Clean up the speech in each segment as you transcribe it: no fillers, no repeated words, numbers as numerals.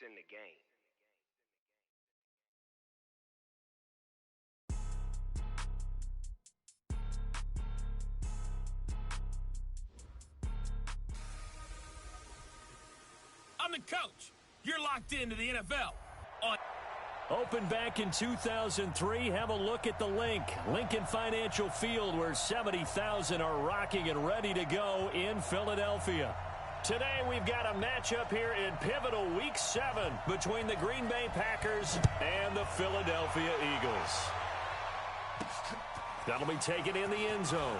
in the game. I'm the coach. You're locked into the NFL. Opened back in 2003, have a look at the link. Lincoln Financial Field, where 70,000 are rocking and ready to go in Philadelphia. Today we've got a matchup here in pivotal Week 7 between the Green Bay Packers and the Philadelphia Eagles. That'll be taken in the end zone.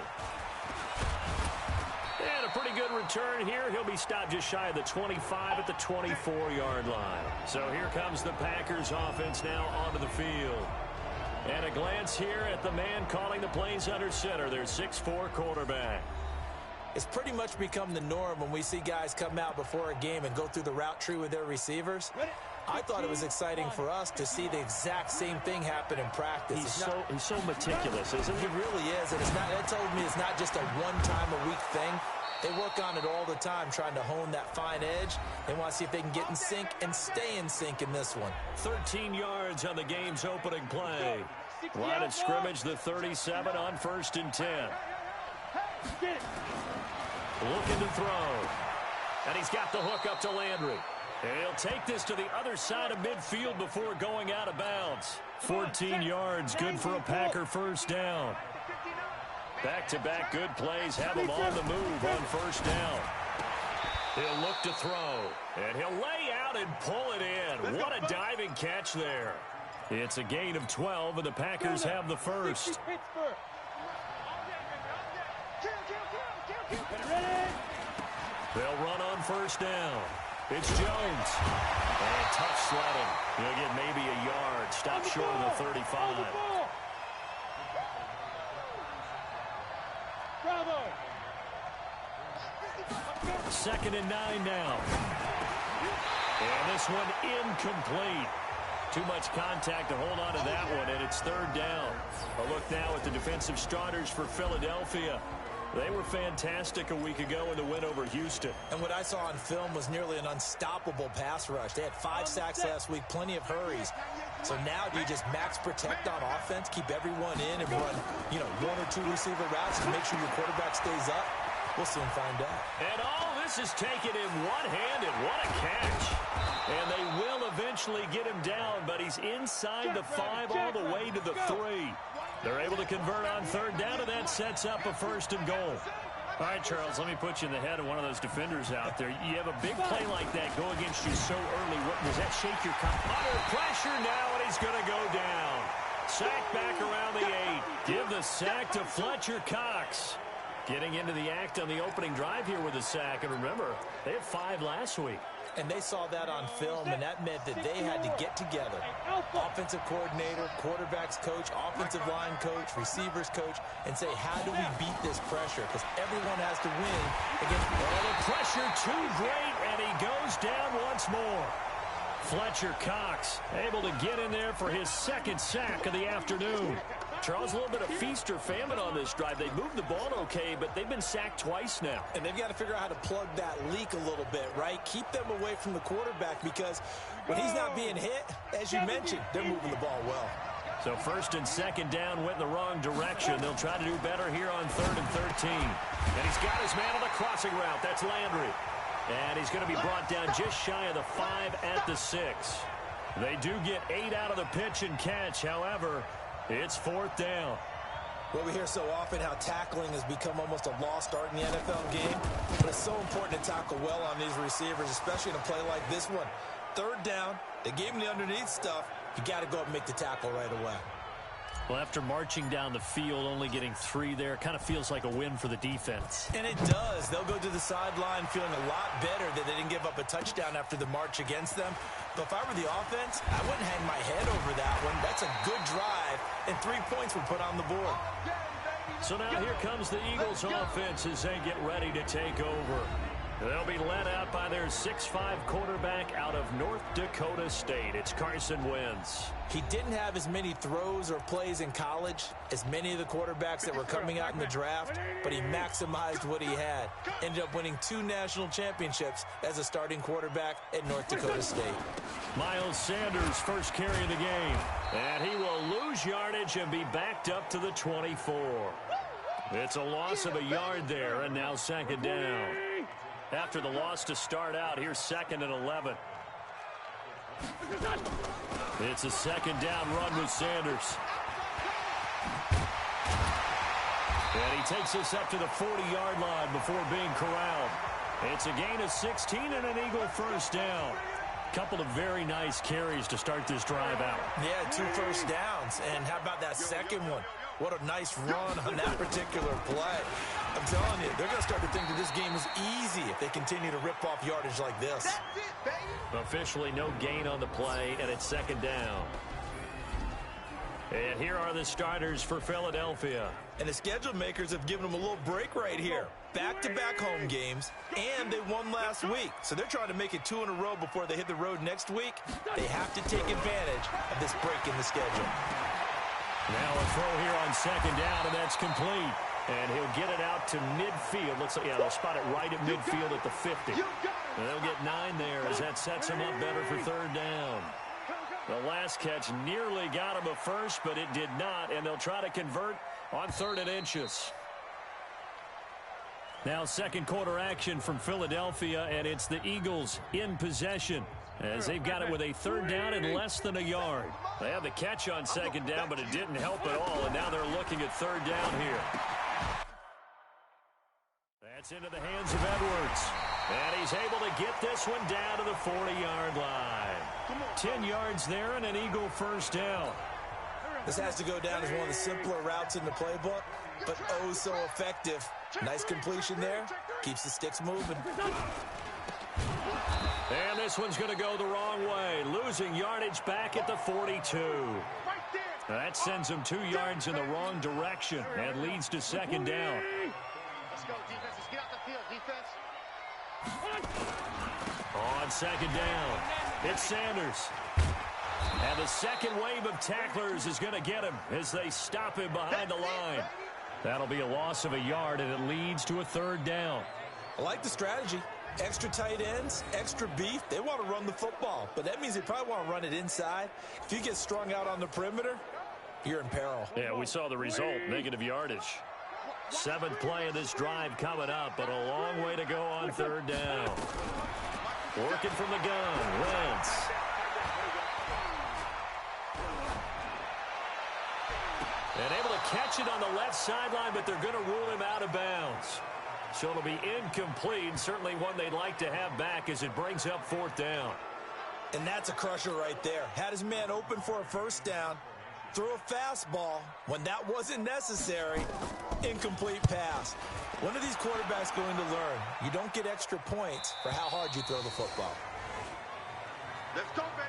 And a pretty good return here. He'll be stopped just shy of the 25 at the 24-yard line. So here comes the Packers offense now onto the field. And a glance here at the man calling the plays under center, their 6'4" quarterback. It's pretty much become the norm when we see guys come out before a game and go through the route tree with their receivers. I thought it was exciting for us to see the exact same thing happen in practice. He's so meticulous, isn't he? He really is, and that tells me it's not just a one-time-a-week thing. They work on it all the time, trying to hone that fine edge. They want to see if they can get in sync and stay in sync in this one. 13 yards on the game's opening play. Line of scrimmage, the 37 on 1st and 10. Looking to throw. And he's got the hook up to Landry. And he'll take this to the other side of midfield before going out of bounds. 14 yards, good for a Packer first down. Back-to-back good plays have him on the move on first down. He'll look to throw. And he'll lay out and pull it in. What a diving catch there. It's a gain of 12, and the Packers have the first. They'll run on first down. It's Jones. And tough sledding. He'll get maybe a yard. Stop short of the 35. Bravo. 2nd and 9 now. And this one incomplete. Too much contact to hold on to that one, and it's 3rd down. A look now at the defensive starters for Philadelphia. They were fantastic a week ago in the win over Houston. And what I saw on film was nearly an unstoppable pass rush. They had 5 sacks last week, plenty of hurries. So now do you just max protect on offense, keep everyone in, and run, 1 or 2 receiver routes to make sure your quarterback stays up? We'll soon find out. And all this is taken in one-handed. What a catch. And they will eventually get him down, but he's inside the 5 all the way to the 3. They're able to convert on 3rd down, and that sets up a 1st and goal. All right, Charles, let me put you in the head of one of those defenders out there. You have a big play like that go against you so early. What does that shake your confidence? Under pressure now, and he's going to go down. Sack back around the 8. Give the sack to Fletcher Cox. Getting into the act on the opening drive here with a sack. And remember, they had 5 last week. And they saw that on film, and that meant that they had to get together. Offensive coordinator, quarterbacks coach, offensive line coach, receivers coach, and say, how do we beat this pressure? Because everyone has to win against the pressure too great, and he goes down once more. Fletcher Cox able to get in there for his 2nd sack of the afternoon. Charles, a little bit of feast or famine on this drive. They moved the ball okay, but they've been sacked twice now. And they've got to figure out how to plug that leak a little bit, right? Keep them away from the quarterback, because when he's not being hit, as you mentioned, they're moving the ball well. So 1st and 2nd down went in the wrong direction. They'll try to do better here on 3rd and 13. And he's got his man on the crossing route. That's Landry. And he's going to be brought down just shy of the 5 at the 6. They do get 8 out of the pitch and catch. However, it's 4th down. Well, we hear so often how tackling has become almost a lost art in the NFL game. But it's so important to tackle well on these receivers, especially in a play like this one. 3rd down, they gave him the underneath stuff. You got to go up and make the tackle right away. Well, after marching down the field, only getting 3 there, kind of feels like a win for the defense. And it does. They'll go to the sideline feeling a lot better that they didn't give up a touchdown after the march against them. But if I were the offense, I wouldn't hang my head over that one. That's a good drive, and 3 points were put on the board. So now here comes the Eagles offense as they get ready to take over. They'll be led out by their 6'5" quarterback out of North Dakota State. It's Carson Wentz. He didn't have as many throws or plays in college as many of the quarterbacks that were coming out in the draft, but he maximized what he had. Ended up winning 2 national championships as a starting quarterback at North Dakota State. Miles Sanders, first carry of the game. And he will lose yardage and be backed up to the 24. It's a loss of a yard there, and now second down. After the loss to start out, here's 2nd and 11. It's a second down run with Sanders. And he takes us up to the 40-yard line before being corralled. It's a gain of 16 and an Eagle first down. Couple of very nice carries to start this drive out. Yeah, 2 first downs. And how about that second one? What a nice run on that particular play. I'm telling you, they're going to start to think that this game is easy if they continue to rip off yardage like this. Officially no gain on the play, and it's second down. And here are the starters for Philadelphia. And the schedule makers have given them a little break right here. Back-to-back home games, and they won last week. So they're trying to make it 2 in a row before they hit the road next week. They have to take advantage of this break in the schedule. Now a throw here on second down, and that's complete. And he'll get it out to midfield. Looks like, yeah, they'll spot it right at midfield at the 50. And they'll get 9 there as that sets him up better for third down. The last catch nearly got him a first, but it did not, and they'll try to convert on 3rd and inches. Now second quarter action from Philadelphia, and it's the Eagles in possession as they've got it with a third down and less than a yard. They had the catch on second down, but it didn't help at all, and now they're looking at third down here. That's into the hands of Edwards. And he's able to get this one down to the 40-yard line. 10 yards there and an Eagle first down. This has to go down as one of the simpler routes in the playbook, but oh so effective. Nice completion there. Keeps the sticks moving. And this one's going to go the wrong way. Losing yardage back at the 42. That sends him 2 yards in the wrong direction and leads to second down. Let's go, defense. Let's get out the field, defense. On second down, it's Sanders. And the second wave of tacklers is going to get him as they stop him behind the line. That'll be a loss of a yard, and it leads to a third down. I like the strategy. Extra tight ends, extra beef. They want to run the football, but that means they probably want to run it inside. If you get strung out on the perimeter, you're in peril. Yeah, we saw the result, negative yardage. 7th play of this drive coming up, but a long way to go on third down. Working from the gun, Wentz. And able to catch it on the left sideline, but they're going to rule him out of bounds. So it'll be incomplete, certainly one they'd like to have back as it brings up 4th down. And that's a crusher right there. Had his man open for a first down, threw a fastball when that wasn't necessary, incomplete pass. When are these quarterbacks going to learn? You don't get extra points for how hard you throw the football. Let's go, baby.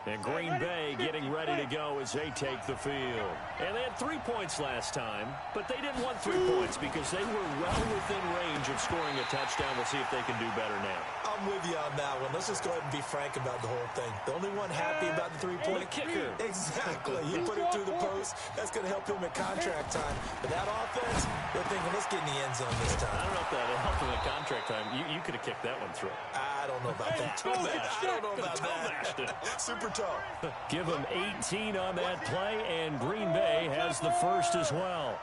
And Green Bay getting ready to go as they take the field. And they had 3 points last time, but they didn't want 3 points because they were well within range of scoring a touchdown. We'll see if they can do better now. I'm with you on that one. Let's just go ahead and be frank about the whole thing. The only one happy about the 3-point kicker. Exactly. He put it through the post. That's going to help him at contract time. But that offense, they're thinking, let's get in the end zone this time. I don't know if that helped him at contract time. You could have kicked that one through. I don't know about that. I don't know about that. Super toe. Give him 18 on that play, and Green Bay has the first as well.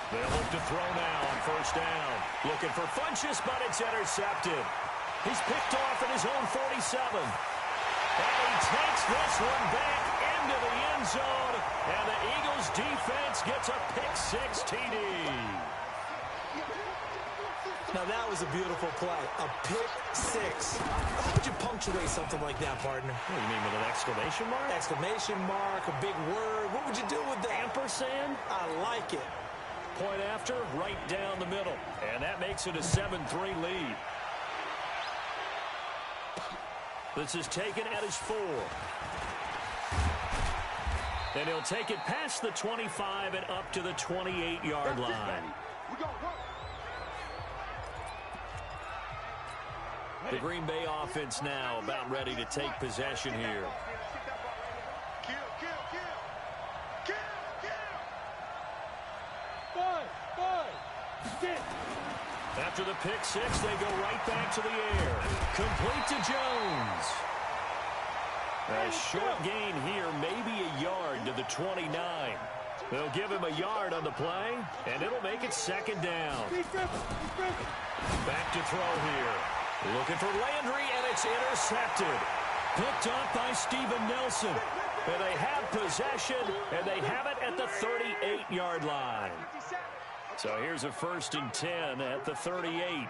They'll look to throw now on first down. Looking for Funchess, but it's intercepted. He's picked off at his own 47. And he takes this one back into the end zone, and the Eagles defense gets a pick-6 TD. Now, that was a beautiful play. A pick-6. How would you punctuate something like that, partner? What do you mean, with an exclamation mark? Exclamation mark, a big word. What would you do with that? Ampersand? I like it. Point after, right down the middle. And that makes it a 7-3 lead. This is taken at his 4. And he'll take it past the 25 and up to the 28-yard line. The Green Bay offense now about ready to take possession here. After the pick six, they go right back to the air. Complete to Jones. A short gain here, maybe a yard to the 29. They'll give him a yard on the play, and it'll make it second down. Back to throw here. Looking for Landry, and it's intercepted. Picked up by Steven Nelson. And they have possession, and they have it at the 38-yard line. So here's a 1st and 10 at the 38.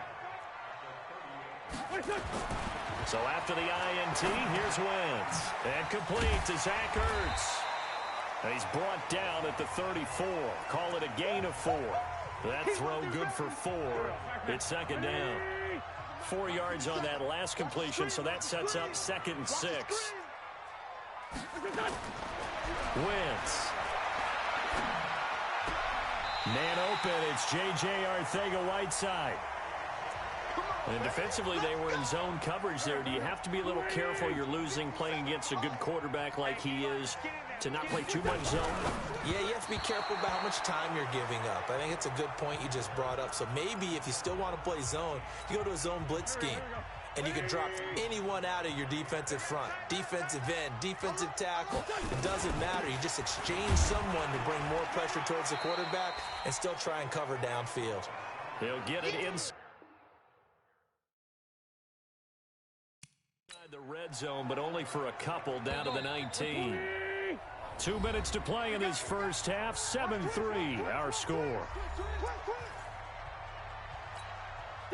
So after the INT, here's Wentz. And complete to Zach Ertz. And he's brought down at the 34. Call it a gain of 4. That throw good for 4. It's second down. 4 yards on that last completion, so that sets up 2nd and 6. Wentz. Man open, it's J.J. Arcega-Whiteside. And defensively, they were in zone coverage there. Do you have to be a little careful? You're losing playing against a good quarterback like he is to not play too much zone? Yeah, you have to be careful about how much time you're giving up. I think it's a good point you just brought up. So maybe if you still want to play zone, you go to a zone blitz scheme. And you can drop anyone out of your defensive front. Defensive end, defensive tackle. It doesn't matter. You just exchange someone to bring more pressure towards the quarterback and still try and cover downfield. He'll get it inside the red zone, but only for a couple, down to the 19. 2 minutes to play in this first half. 7-3, our score.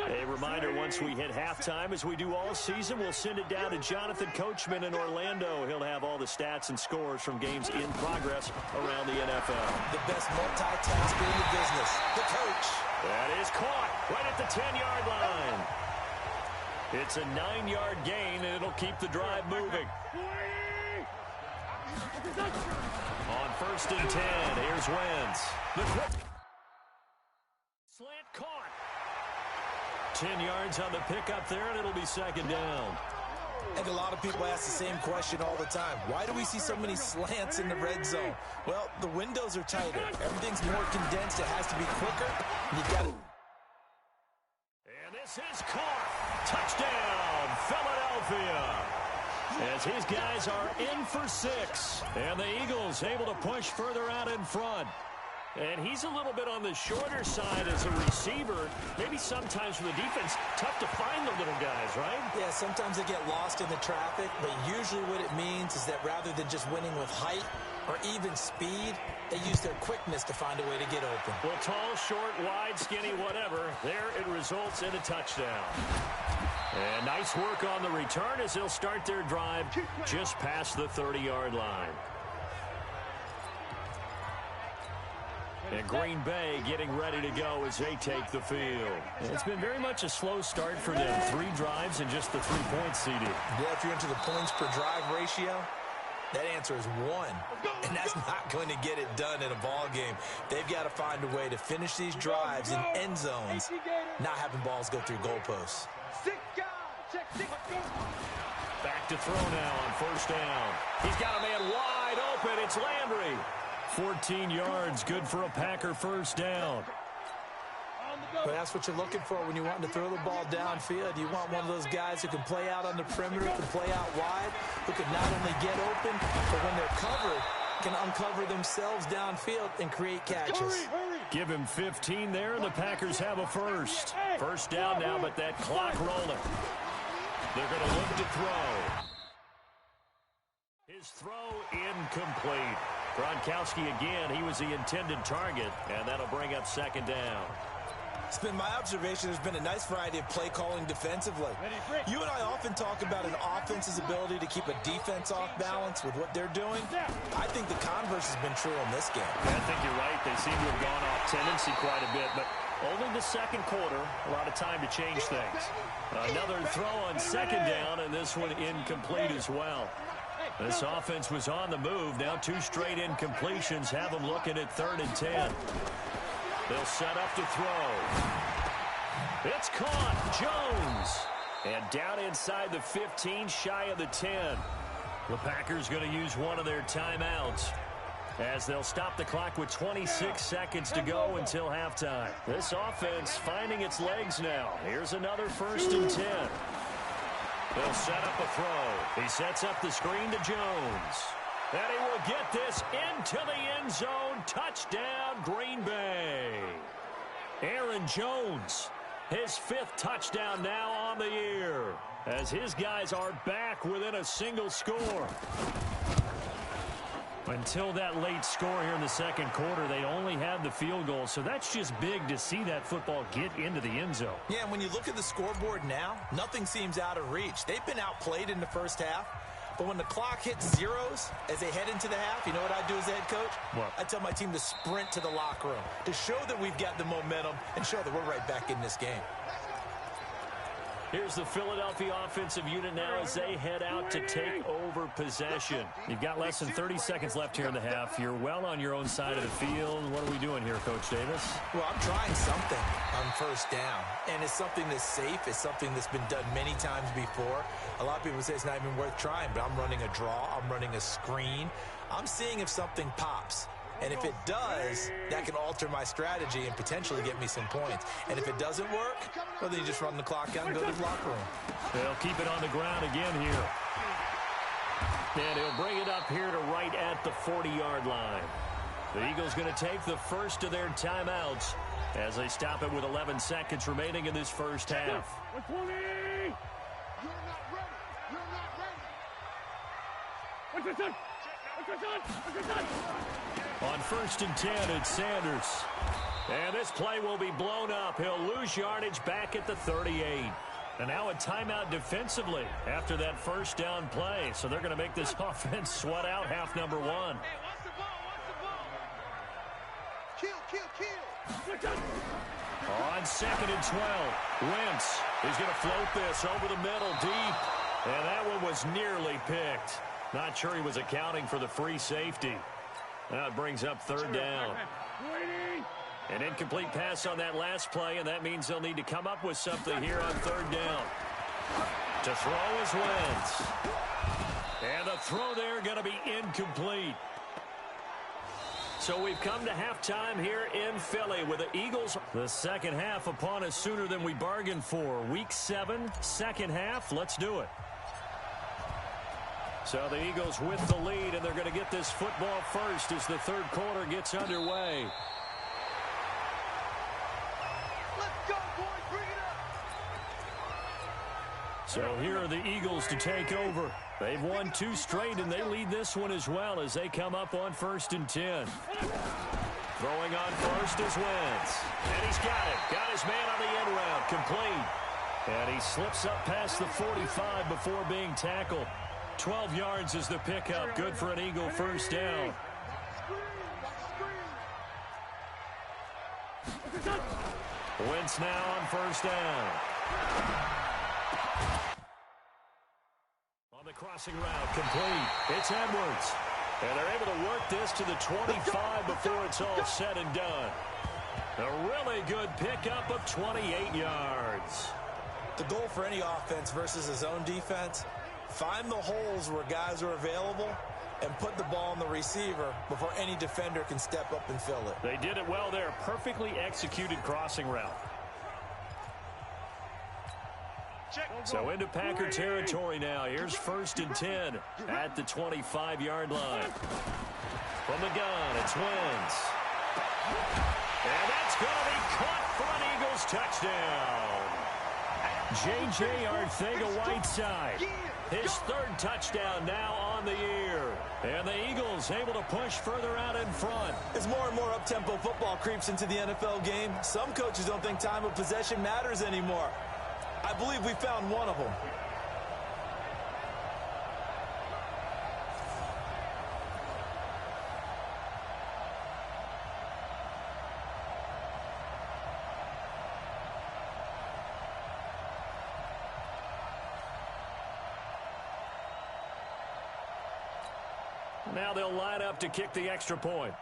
A reminder, once we hit halftime, as we do all season, we'll send it down to Jonathan Coachman in Orlando. He'll have all the stats and scores from games in progress around the NFL. The best multitasker in the business, the coach. That is caught right at the 10-yard line. It's a 9-yard gain, and it'll keep the drive moving. On 1st and 10, here's Wentz. The slant caught. 10 yards on the pickup there, and it'll be second down. And a lot of people ask the same question all the time. Why do we see so many slants in the red zone? Well, the windows are tighter. Everything's more condensed. It has to be quicker. You got it. And this is caught. Touchdown, Philadelphia. As his guys are in for 6. And the Eagles able to push further out in front. And he's a little bit on the shorter side as a receiver. Maybe sometimes for the defense, tough to find the little guys, right? Yeah, sometimes they get lost in the traffic, but usually what it means is that rather than just winning with height or even speed, they use their quickness to find a way to get open. Well, tall, short, wide, skinny, whatever, there it results in a touchdown. And nice work on the return as they'll start their drive just past the 30-yard line. And Green Bay getting ready to go as they take the field. It's been very much a slow start for them. 3 drives and just the 3 points seeded. Yeah, if you're into the points per drive ratio, that answer is 1. And that's not going to get it done in a ball game. They've got to find a way to finish these drives in end zones, not having balls go through goalposts. Back to throw now on 1st down. He's got a man wide open. It's Landry. 14 yards, good for a Packer 1st down. But that's what you're looking for when you want to throw the ball downfield. You want one of those guys who can play out on the perimeter, who can play out wide, who can not only get open, but when they're covered, can uncover themselves downfield and create catches. Give him 15 there, and the Packers have a 1st. 1st down now, but that clock rolling. They're going to look to throw. His throw incomplete. Gronkowski again, he was the intended target, and that'll bring up 2nd down. It's been my observation there's been a nice variety of play calling defensively. You and I often talk about an offense's ability to keep a defense off balance with what they're doing. I think the converse has been true in this game. I think you're right. They seem to have gone off tendency quite a bit, but only the 2nd quarter, a lot of time to change things. Another throw on 2nd down, and this one incomplete as well. This offense was on the move. Now 2 straight incompletions have them looking at 3rd and 10. They'll set up to throw. It's caught. Jones. And down inside the 15, shy of the 10. The Packers going to use one of their timeouts as they'll stop the clock with 26 seconds to go until halftime. This offense finding its legs now. Here's another 1st and 10. They'll set up a throw. He sets up the screen to Jones. And he will get this into the end zone. Touchdown, Green Bay. Aaron Jones, his 5th touchdown now on the year, as his guys are back within a single score. Until that late score here in the 2nd quarter, they only had the field goal, so that's just big to see that football get into the end zone. Yeah, and when you look at the scoreboard now, nothing seems out of reach. They've been outplayed in the first half, but when the clock hits zeros as they head into the half, you know what I do as the head coach? What? I tell my team to sprint to the locker room to show that we've got the momentum and show that we're right back in this game. Here's the Philadelphia offensive unit now as they head out to take over possession. You've got less than 30 seconds left here in the half. You're well on your own side of the field. What are we doing here, Coach Davis? Well, I'm trying something on 1st down, and it's something that's safe. It's something that's been done many times before. A lot of people say it's not even worth trying, but I'm running a draw. I'm running a screen. I'm seeing if something pops. And if it does, that can alter my strategy and potentially get me some points. And if it doesn't work, well, then you just run the clock out and go to the locker room. They'll keep it on the ground again here. And he'll bring it up here to right at the 40-yard line. The Eagles going to take the first of their timeouts as they stop it with 11 seconds remaining in this first half. You're not ready. You're not ready. What's your son? What's your son? What's your son? On 1st and 10, it's Sanders. And this play will be blown up. He'll lose yardage back at the 38. And now a timeout defensively after that 1st down play. So they're going to make this offense sweat out half number 1. Hey, watch the ball. Kill. On 2nd and 12, Wentz is going to float this over the middle deep. And that one was nearly picked. Not sure he was accounting for the free safety. Now it brings up 3rd down. An incomplete pass on that last play, and that means they'll need to come up with something here on 3rd down. To throw is Wentz. And the throw there going to be incomplete. So we've come to halftime here in Philly with the Eagles. The second half upon us sooner than we bargained for. Week 7, second half. Let's do it. So the Eagles with the lead, and they're going to get this football first as the 3rd quarter gets underway. Let's go, boys. Bring it up. So here are the Eagles to take over. They've won 2 straight, and they lead this one as well as they come up on 1st and 10. Throwing on first is Wentz. And he's got it. Got his man on the end route. Complete. And he slips up past the 45 before being tackled. 12 yards is the pickup. Good for an Eagle 1st down. Wentz now on 1st down. On the crossing route, complete. It's Edwards. And they're able to work this to the 25 before it's all said and done. A really good pickup of 28 yards. The goal for any offense versus a zone defense, find the holes where guys are available and put the ball on the receiver before any defender can step up and fill it. They did it well there. Perfectly executed crossing route. So into Packer territory now. Here's 1st and 10 at the 25-yard line. From the gun, it's Wentz. And that's going to be caught for an Eagles touchdown. J.J. Arcega-Whiteside, his 3rd touchdown now on the year. And the Eagles able to push further out in front. As more and more up-tempo football creeps into the NFL game, some coaches don't think time of possession matters anymore. I believe we found one of them. Now they'll line up to kick the extra point.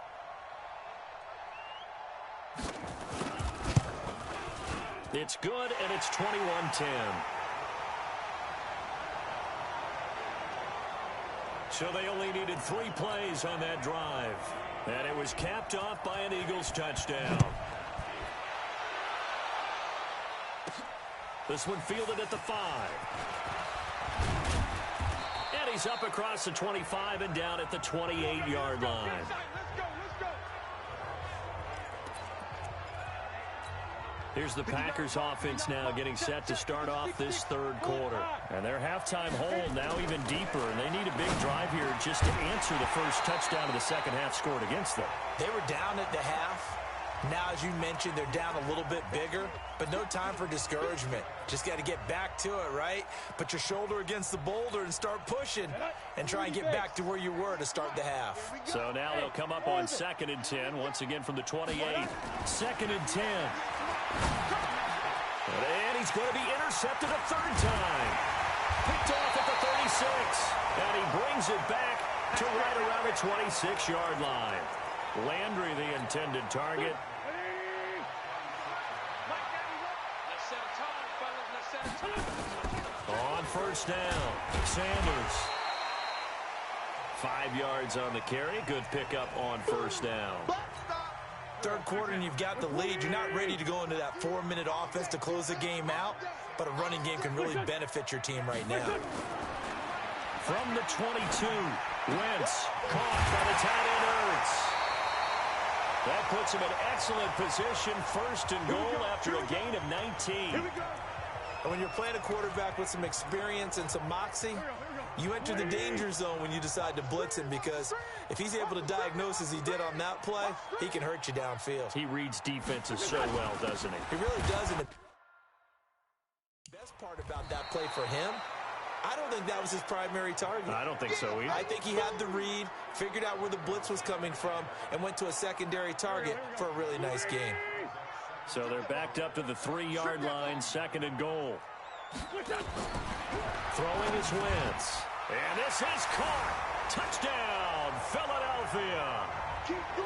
It's good, and it's 21-10. So they only needed 3 plays on that drive. And it was capped off by an Eagles touchdown. This one fielded at the 5. And he's up across the 25 and down at the 28-yard line. Here's the Packers offense now getting set to start off this third quarter. And their halftime hold now even deeper, and they need a big drive here just to answer the first touchdown of the second half scored against them. They were down at the half. Now, as you mentioned, they're down a little bit bigger, but no time for discouragement. Just got to get back to it, right? Put your shoulder against the boulder and start pushing and try and get back to where you were to start the half. So now they'll come up on 2nd and 10, once again from the 28. 2nd and 10. And he's going to be intercepted a third time. Picked off at the 36. And he brings it back to right around the 26-yard line. Landry, the intended target. On first down, Sanders. 5 yards on the carry. Good pickup on first down. Third quarter and you've got the lead. You're not ready to go into that 4-minute offense to close the game out, but a running game can really benefit your team right now. From the 22, Wentz caught by the tight end Ertz. That puts him in excellent position, 1st and goal after a gain of 19. And when you're playing a quarterback with some experience and some moxie, you enter the danger zone when you decide to blitz him, because if he's able to diagnose as he did on that play, he can hurt you downfield. He reads defenses so well, doesn't he? He really does. And the best part about that play for him, I don't think that was his primary target. I don't think so either. I think he had the read, figured out where the blitz was coming from, and went to a secondary target for a really nice game. So they're backed up to the 3-yard line, 2nd and goal. Throwing is Wentz. And this is caught. Touchdown, Philadelphia.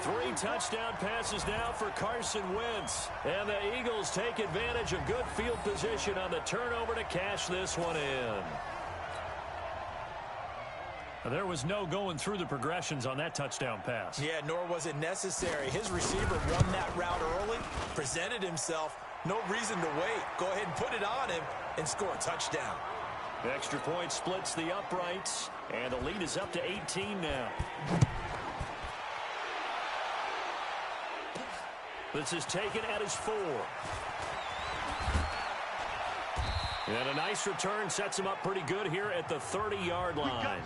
3 touchdown passes now for Carson Wentz. And the Eagles take advantage of good field position on the turnover to cash this one in. There was no going through the progressions on that touchdown pass. Yeah, nor was it necessary. His receiver won that route early, presented himself. No reason to wait. Go ahead and put it on him and score a touchdown. The extra point splits the uprights, and the lead is up to 18 now. This is taken at his 4. And a nice return sets him up pretty good here at the 30-yard line.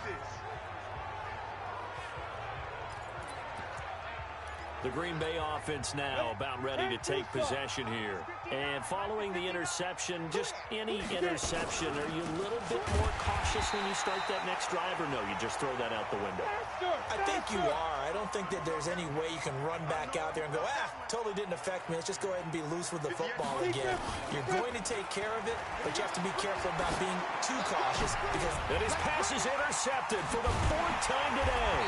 The Green Bay offense now about ready to take possession here. And following the interception, just any interception, are you a little bit more cautious when you start that next drive, or no, you just throw that out the window? I think you are. I don't think that there's any way you can run back out there and go, totally didn't affect me. Let's just go ahead and be loose with the football again. You're going to take care of it, but you have to be careful about being too cautious. Because and his pass is intercepted for the 4th time today.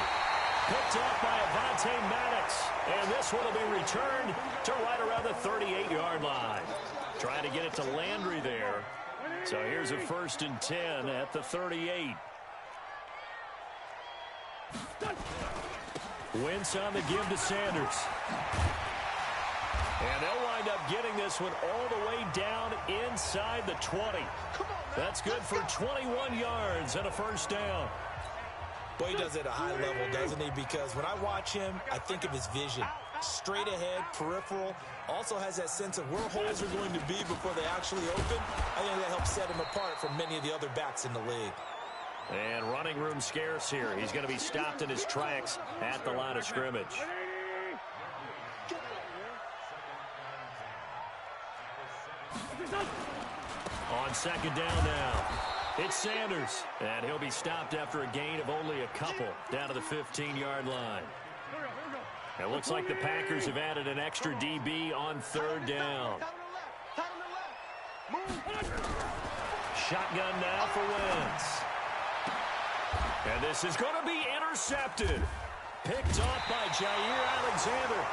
Picked off by Avonte Maddox. And this one will be returned to right around the 38-yard line. Trying to get it to Landry there. So here's a 1st and 10 at the 38. Wentz on the give to Sanders. And they'll wind up getting this one all the way down inside the 20. That's good for 21 yards and a 1st down. Boy, he does it at a high level, doesn't he? Because when I watch him, I think of his vision. Straight ahead, peripheral. Also has that sense of where holes are going to be before they actually open. I think that helps set him apart from many of the other backs in the league. And running room scarce here. He's going to be stopped in his tracks at the line of scrimmage. On 2nd down now. It's Sanders, and he'll be stopped after a gain of only a couple down to the 15-yard line. It looks like the Packers have added an extra DB on 3rd down. Shotgun now for Wentz. And this is going to be intercepted. Picked off by Jair Alexander.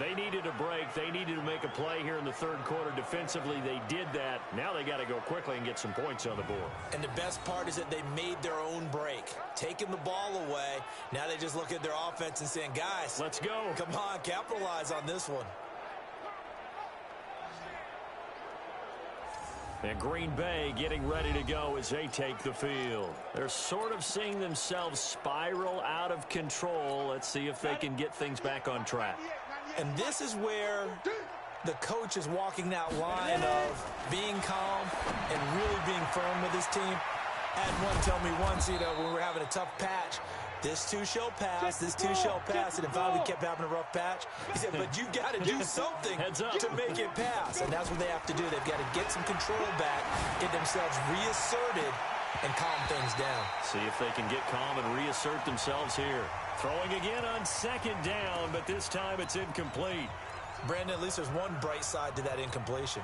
They needed a break. They needed to make a play here in the third quarter. Defensively, they did that. Now they got to go quickly and get some points on the board. And the best part is that they made their own break. Taking the ball away. Now they just look at their offense and saying, guys, let's go. Come on, capitalize on this one. And Green Bay getting ready to go as they take the field. They're sort of seeing themselves spiral out of control. Let's see if they can get things back on track. And this is where the coach is walking that line of being calm and really being firm with his team. I had one tell me once, when we were having a tough patch, this too shall pass, this too shall pass. And finally we kept having a rough patch. He said, but you've got to do something to make it pass. And that's what they have to do. They've got to get some control back, get themselves reasserted, and calm things down. See if they can get calm and reassert themselves here. Throwing again on second down, but this time it's incomplete. Brandon, at least there's one bright side to that incompletion.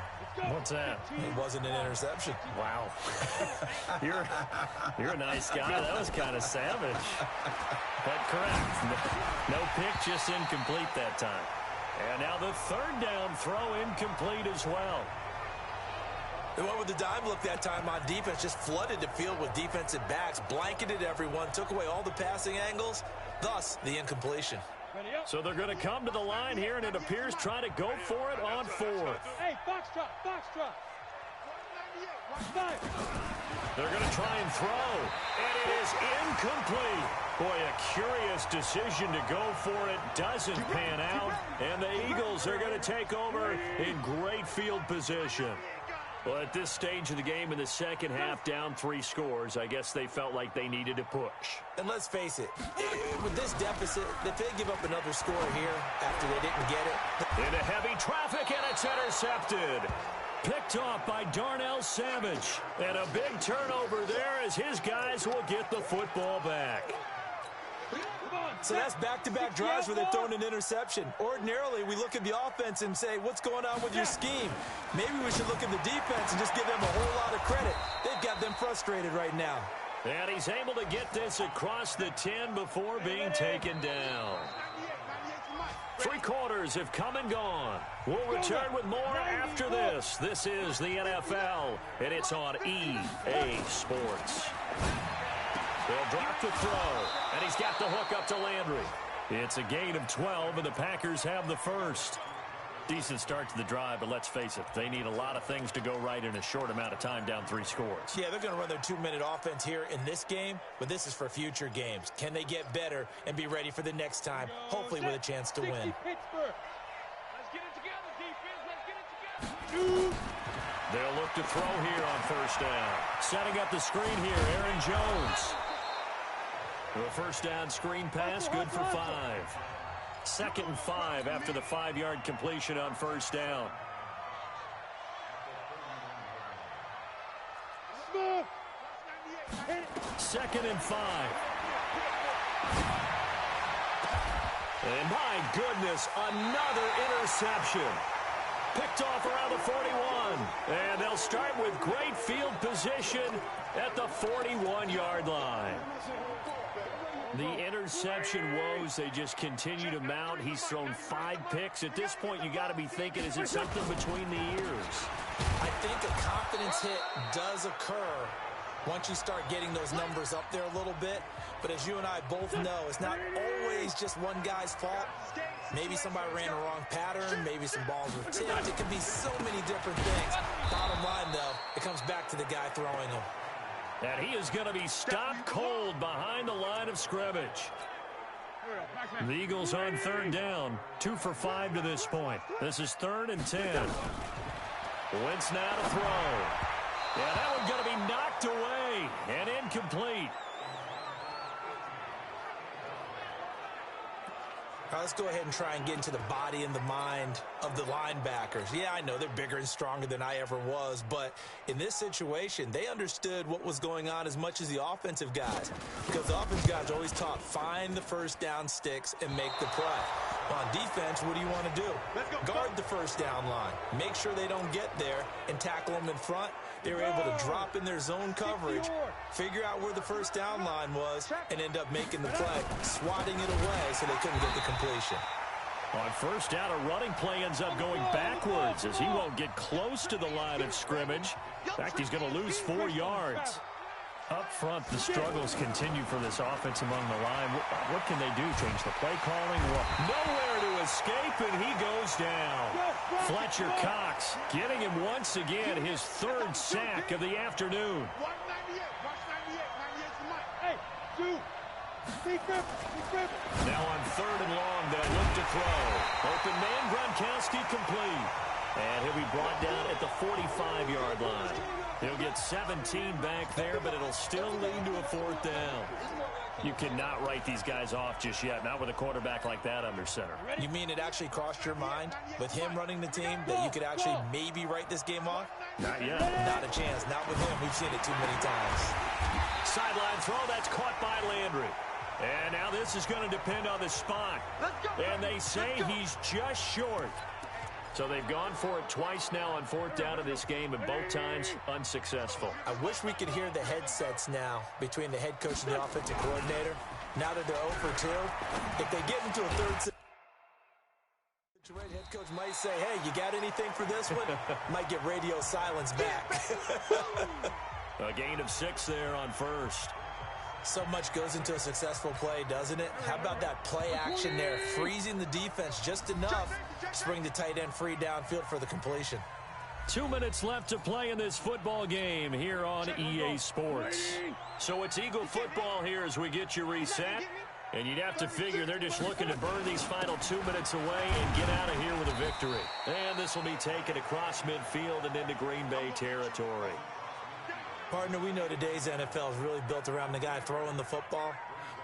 What's that? It wasn't an interception. Wow. You're a nice guy. That was kind of savage. But correct. No pick, just incomplete that time. And now the third down throw incomplete as well. They went with the dime look that time on defense, just flooded the field with defensive backs, blanketed everyone, took away all the passing angles, thus the incompletion. So they're going to come to the line here, and it appears trying to go for it on fourth. Hey, foxtrot, foxtrot. They're going to try and throw, and it is incomplete. Boy, a curious decision to go for it. Doesn't pan out, and the Eagles are going to take over in great field position. Well, at this stage of the game in the second half, down 3 scores, I guess they felt like they needed to push. And let's face it, with this deficit, if they give up another score here after they didn't get it. Into heavy traffic, and it's intercepted. Picked off by Darnell Savage. And a big turnover there as his guys will get the football back. So that's back-to-back drives where they're throwing an interception. Ordinarily, we look at the offense and say, what's going on with your scheme? Maybe we should look at the defense and just give them a whole lot of credit. They've got them frustrated right now. And he's able to get this across the 10 before being taken down. 3 quarters have come and gone. We'll return with more after this. This is the NFL, and it's on EA Sports. They'll drop the throw, and he's got the hook up to Landry. It's a gain of 12, and the Packers have the first. Decent start to the drive, but let's face it, they need a lot of things to go right in a short amount of time, down 3 scores. Yeah, they're going to run their 2-minute offense here in this game, but this is for future games. Can they get better and be ready for the next time, hopefully with a chance to win? Let's get it together, defense. Let's get it together. They'll look to throw here on first down. Setting up the screen here, Aaron Jones. The first down screen pass, good for 5. 2nd and 5 after the 5-yard completion on first down. Second and 5. And my goodness, another interception. Picked off around the 41. And they'll start with great field position at the 41-yard line. The interception woes, they just continue to mount. He's thrown 5 picks. At this point, you got to be thinking, is it something between the ears? I think a confidence hit does occur once you start getting those numbers up there a little bit. But as you and I both know, it's not always just one guy's fault. Maybe somebody ran a wrong pattern. Maybe some balls were tipped. It could be so many different things. Bottom line, though, it comes back to the guy throwing them. And he is going to be stopped cold behind the line of scrimmage. The Eagles on third down. 2 for 5 to this point. This is 3rd and 10. Wentz now to throw. Yeah, that one's going to be knocked away and incomplete. All right, let's go ahead and try and get into the body and the mind of the linebackers. Yeah, I know they're bigger and stronger than I ever was, but in this situation, they understood what was going on as much as the offensive guys, because the offensive guys always taught, find the first down sticks and make the play. On defense, what do you want to do? Guard the first down line. Make sure they don't get there and tackle them in front. They were able to drop in their zone coverage, figure out where the first down line was, and end up making the play, swatting it away so they couldn't get the completion. On first down, a running play ends up going backwards as he won't get close to the line of scrimmage. In fact, he's going to lose 4 yards. Up front, the struggles continue for this offense among the line. What can they do? Change the play calling? Nowhere to escape, and he goes down. Fletcher Cox getting him once again, his 3rd sack of the afternoon. Now on 3rd and long, they'll look to throw. Open man, Gronkowski complete. And he'll be brought down at the 45-yard line. He'll get 17 back there, but it'll still lead to a 4th down. You cannot write these guys off just yet, not with a quarterback like that under center. You mean it actually crossed your mind with him running the team that you could actually maybe write this game off? Not yet. Not a chance. Not with him. We've seen it too many times. Sideline throw, that's caught by Landry. And now this is going to depend on the spot. And they say he's just short. So they've gone for it twice now on 4th down of this game, and both times unsuccessful. I wish we could hear the headsets now between the head coach and the offensive coordinator. Now that they're 0 for 2, if they get into a 3rd situation, head coach might say, hey, you got anything for this one? Might get radio silence back. A gain of 6 there on 1st. So much goes into a successful play, doesn't it? How about that play action there, freezing the defense just enough to bring the tight end free downfield for the completion. 2 minutes left to play in this football game here on EA Sports. So it's Eagle football here as we get you reset. And you'd have to figure they're just looking to burn these final 2 minutes away and get out of here with a victory. And this will be taken across midfield and into Green Bay territory. Partner, we know today's NFL is really built around the guy throwing the football.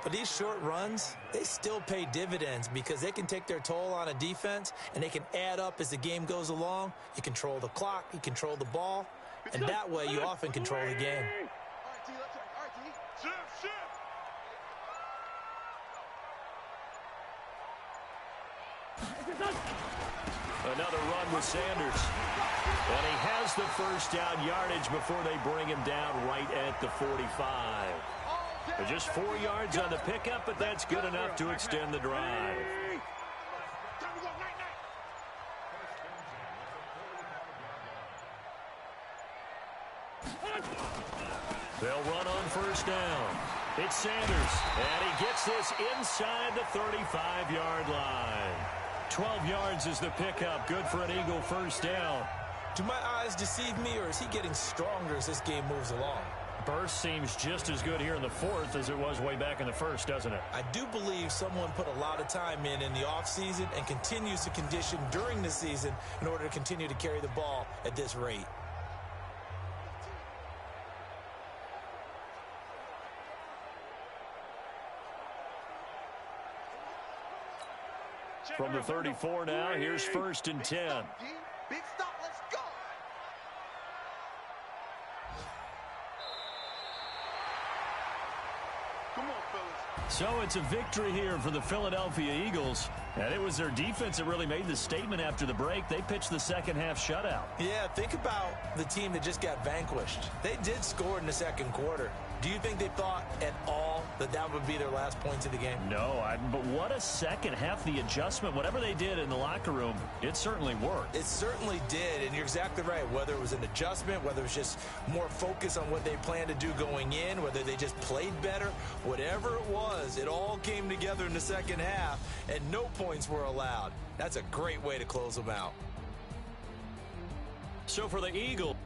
But these short runs, they still pay dividends because they can take their toll on a defense and they can add up as the game goes along. You control the clock, you control the ball, and that way you often control the game. Another run with Sanders. And he has the first down yardage before they bring him down right at the 45. Just 4 yards on the pickup, but that's good enough to extend the drive. They'll run on first down. It's Sanders, and he gets this inside the 35-yard line. 12 yards is the pickup. Good for an Eagle first down. Do my eyes deceive me, or is he getting stronger as this game moves along? Burst seems just as good here in the 4th as it was way back in the 1st, doesn't it? I do believe someone put a lot of time in the offseason and continues to condition during the season in order to continue to carry the ball at this rate. From the 34 now, here's 1st and 10. Big stop, let's go. Come on, fellas. So it's a victory here for the Philadelphia Eagles. And it was their defense that really made the statement after the break. They pitched the second-half shutout. Yeah, think about the team that just got vanquished. They did score in the second quarter. Do you think they thought at all that that would be their last points of the game? No, but what a second half. The adjustment, whatever they did in the locker room, it certainly worked. It certainly did, and you're exactly right. Whether it was an adjustment, whether it was just more focus on what they planned to do going in, whether they just played better, whatever it was, it all came together in the second half, and no points were allowed. That's a great way to close them out. So for the Eagles,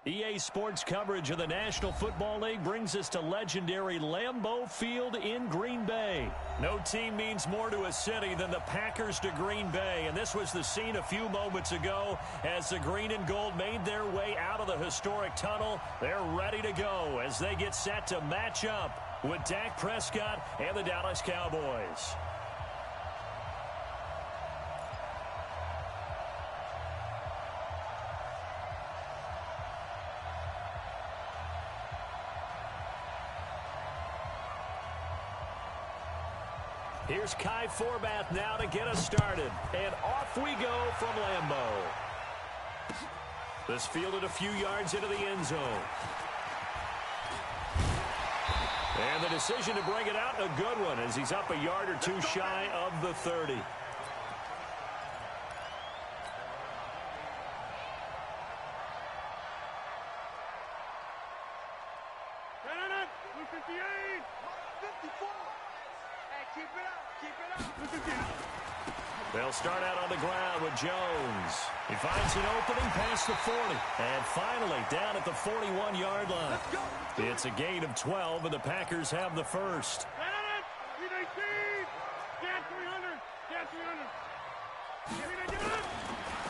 EA Sports coverage of the National Football League brings us to legendary Lambeau Field in Green Bay. No team means more to a city than the Packers to Green Bay, and this was the scene a few moments ago as the green and gold made their way out of the historic tunnel. They're ready to go as they get set to match up with Dak Prescott and the Dallas Cowboys. Here's Kai Forbath now to get us started. And off we go from Lambeau. This fielded a few yards into the end zone. And the decision to bring it out, a good one, as he's up a yard or two shy of the 30. They'll start out on the ground with Jones. He finds an opening past the 40. And finally down at the 41-yard line. It's a gain of 12, and the Packers have the first.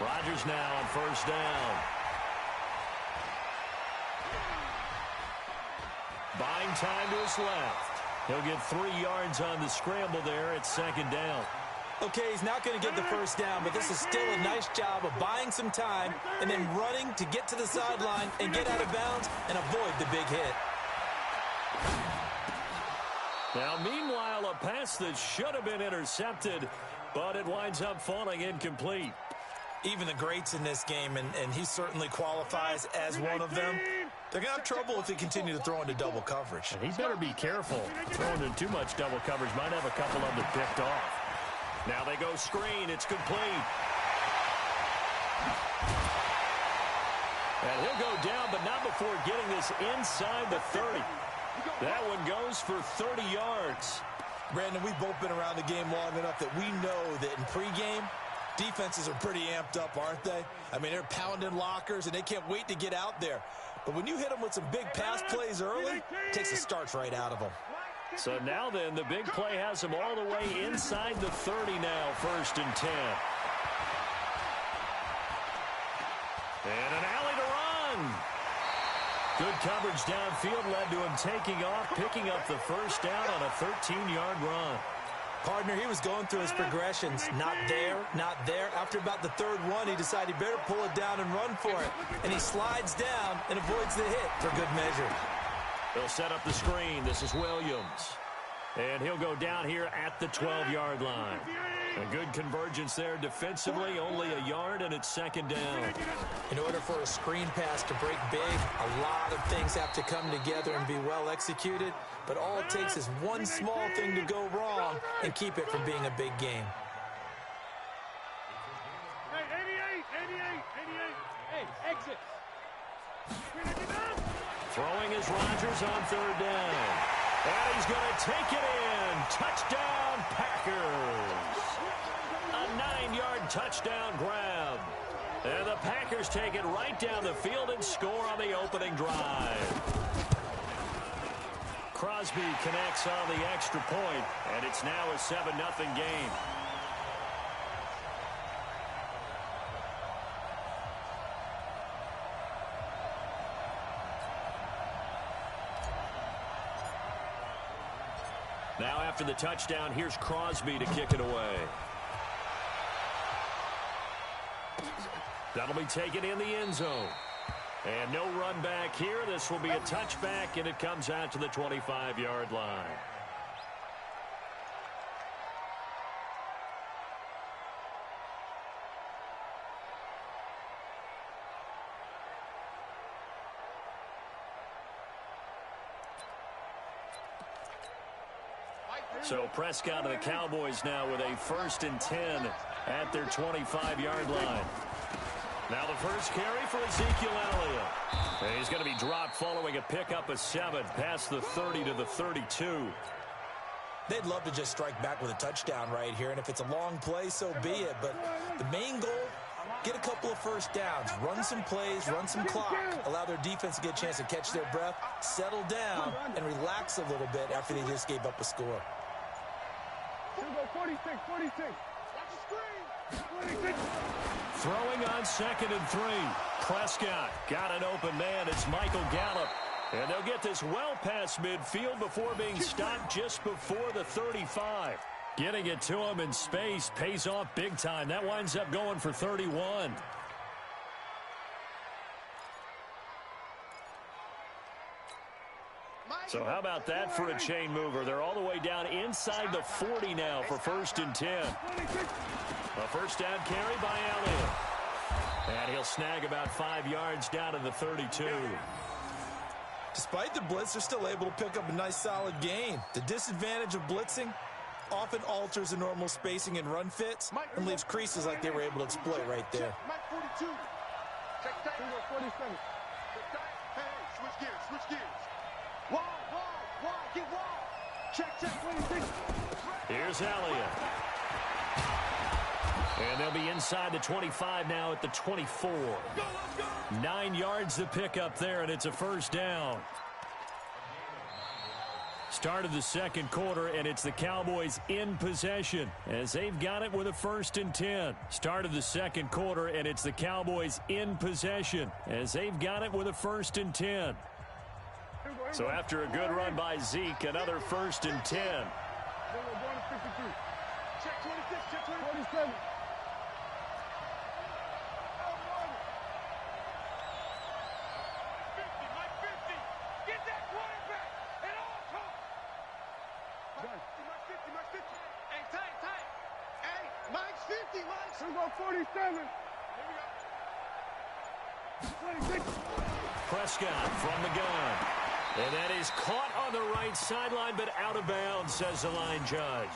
Rodgers now on first down. Buying time to his left. He'll get 3 yards on the scramble there at second down. Okay, he's not going to get the first down, but this is still a nice job of buying some time and then running to get to the sideline and get out of bounds and avoid the big hit. Now, meanwhile, a pass that should have been intercepted, but it winds up falling incomplete. Even the greats in this game, and he certainly qualifies as one of them, they're going to have trouble if they continue to throw into double coverage. And he better be careful. Throwing in too much double coverage might have a couple of them picked off. Now they go screen. It's complete. And he'll go down, but not before getting this inside the 30. That one goes for 30 yards. Brandon, we've both been around the game long enough that we know that in pregame, defenses are pretty amped up, aren't they? I mean, they're pounding lockers, and they can't wait to get out there. But when you hit them with some big pass plays early, it takes the starch right out of them. So now then, the big play has them all the way inside the 30 now, 1st and 10. And an alley to run. Good coverage downfield led to him taking off, picking up the first down on a 13-yard run. Partner, he was going through his progressions. Not there, not there. After about the 3rd one, he decided he better pull it down and run for it. And he slides down and avoids the hit for good measure. They'll set up the screen. This is Williams. And he'll go down here at the 12-yard line. A good convergence there defensively, only a yard, and it's 2nd down. In order for a screen pass to break big, a lot of things have to come together and be well executed. But all it takes is one small thing to go wrong and keep it from being a big game. Hey, 88. Hey, exit. Throwing is Rodgers on 3rd down. And he's going to take it in. Touchdown, Packers. A 9-yard touchdown grab. And the Packers take it right down the field and score on the opening drive. Crosby connects on the extra point, and it's now a 7-0 game. Now after the touchdown, here's Crosby to kick it away. That'll be taken in the end zone. And no run back here. This will be a touchback, and it comes out to the 25-yard line. So Prescott and the Cowboys now with a 1st and 10 at their 25-yard line. Now the first carry for Ezekiel Elliott. And he's going to be dropped following a pickup of 7 past the 30 to the 32. They'd love to just strike back with a touchdown right here, and if it's a long play, so be it. But the main goal, Get a couple of first downs, run some plays, run some clock, allow their defense to get a chance to catch their breath, settle down, and relax a little bit after they just gave up a score. 46, 46. Watch the screen. 46. Throwing on 2nd and 3. Prescott got an open man. It's Michael Gallup. And they'll get this well past midfield before being stopped just before the 35. Getting it to him in space pays off big time. That winds up going for 31. So how about that for a chain mover? They're all the way down inside the 40 now for 1st and 10. A first down carry by Elliott. And he'll snag about 5 yards down to the 32. Despite the blitz, they're still able to pick up a nice solid gain. The disadvantage of blitzing often alters the normal spacing and run fits and leaves creases like they were able to exploit right there. Mike 42. Check time. 47. Hey, switch gears. Wall, get wall. Check, 26. Here's Elliott. And they'll be inside the 25 now at the 24. 9 yards to pick up there, and it's a first down. Start of the second quarter, and it's the Cowboys in possession as they've got it with a 1st and 10. Start of the second quarter, and it's the Cowboys in possession as they've got it with a 1st and 10. So after a good run by Zeke, another 1st and 10. Check 26, check 27. Mike's 50, Mike's. We're going 47. Here we go. 26. Prescott from the gun. And that is caught on the right sideline, but out of bounds, says the line judge.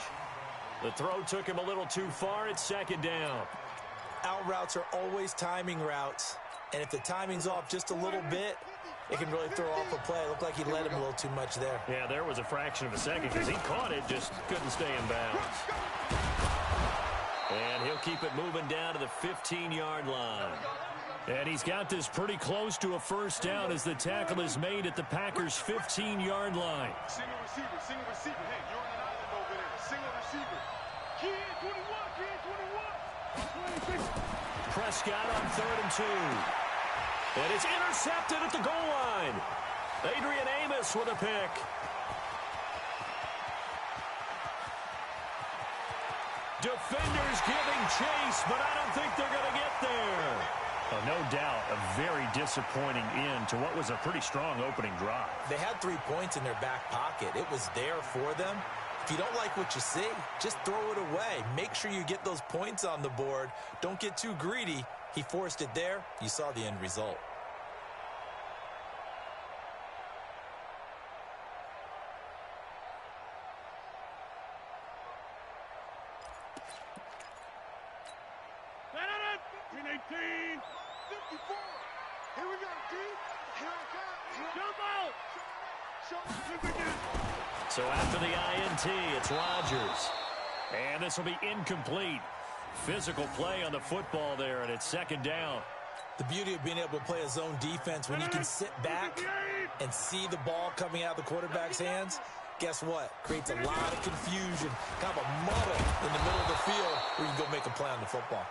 The throw took him a little too far. It's 2nd down. Out routes are always timing routes. And if the timing's off just a little bit, it can really throw off a play. It looked like he led him a little too much there. Yeah, there was a fraction of a second because he caught it, just couldn't stay in bounds. And he'll keep it moving down to the 15-yard line. And he's got this pretty close to a first down as the tackle is made at the Packers' 15-yard line. Single receiver. Hey, you're on an island over there. Single receiver. Key in 21. 26. Prescott on 3rd and 2. And it's intercepted at the goal line. Adrian Amos with a pick. Defenders giving chase, but I don't think they're going to get there. Oh, no doubt, a very disappointing end to what was a pretty strong opening drive. They had 3 points in their back pocket. It was there for them. If you don't like what you see, just throw it away. Make sure you get those points on the board. Don't get too greedy. He forced it there. You saw the end result. Here we go, D. Here it comes. Jump out. So after the INT, it's Rodgers. And this will be incomplete. Physical play on the football there, and it's 2nd down. The beauty of being able to play a zone defense when you can sit back and see the ball coming out of the quarterback's hands, guess what? Creates a lot of confusion, kind of a muddle in the middle of the field where you can go make a play on the football.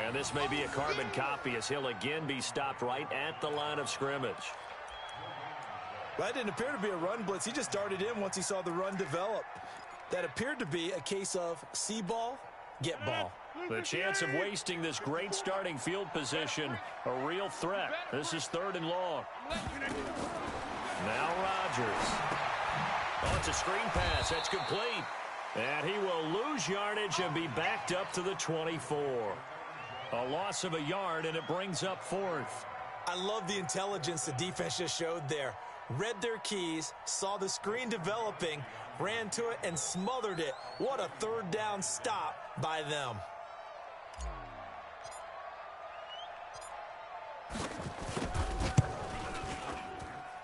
And this may be a carbon copy as he'll again be stopped right at the line of scrimmage. That didn't appear to be a run blitz. He just darted in once he saw the run develop. That appeared to be a case of see ball, get ball. The chance of wasting this great starting field position, a real threat. This is 3rd and long. Now Rodgers. Oh, it's a screen pass. That's complete. And he will lose yardage and be backed up to the 24. A loss of a yard, and it brings up 4th. I love the intelligence the defense just showed there. Read their keys, saw the screen developing, ran to it, and smothered it. What a 3rd down stop by them.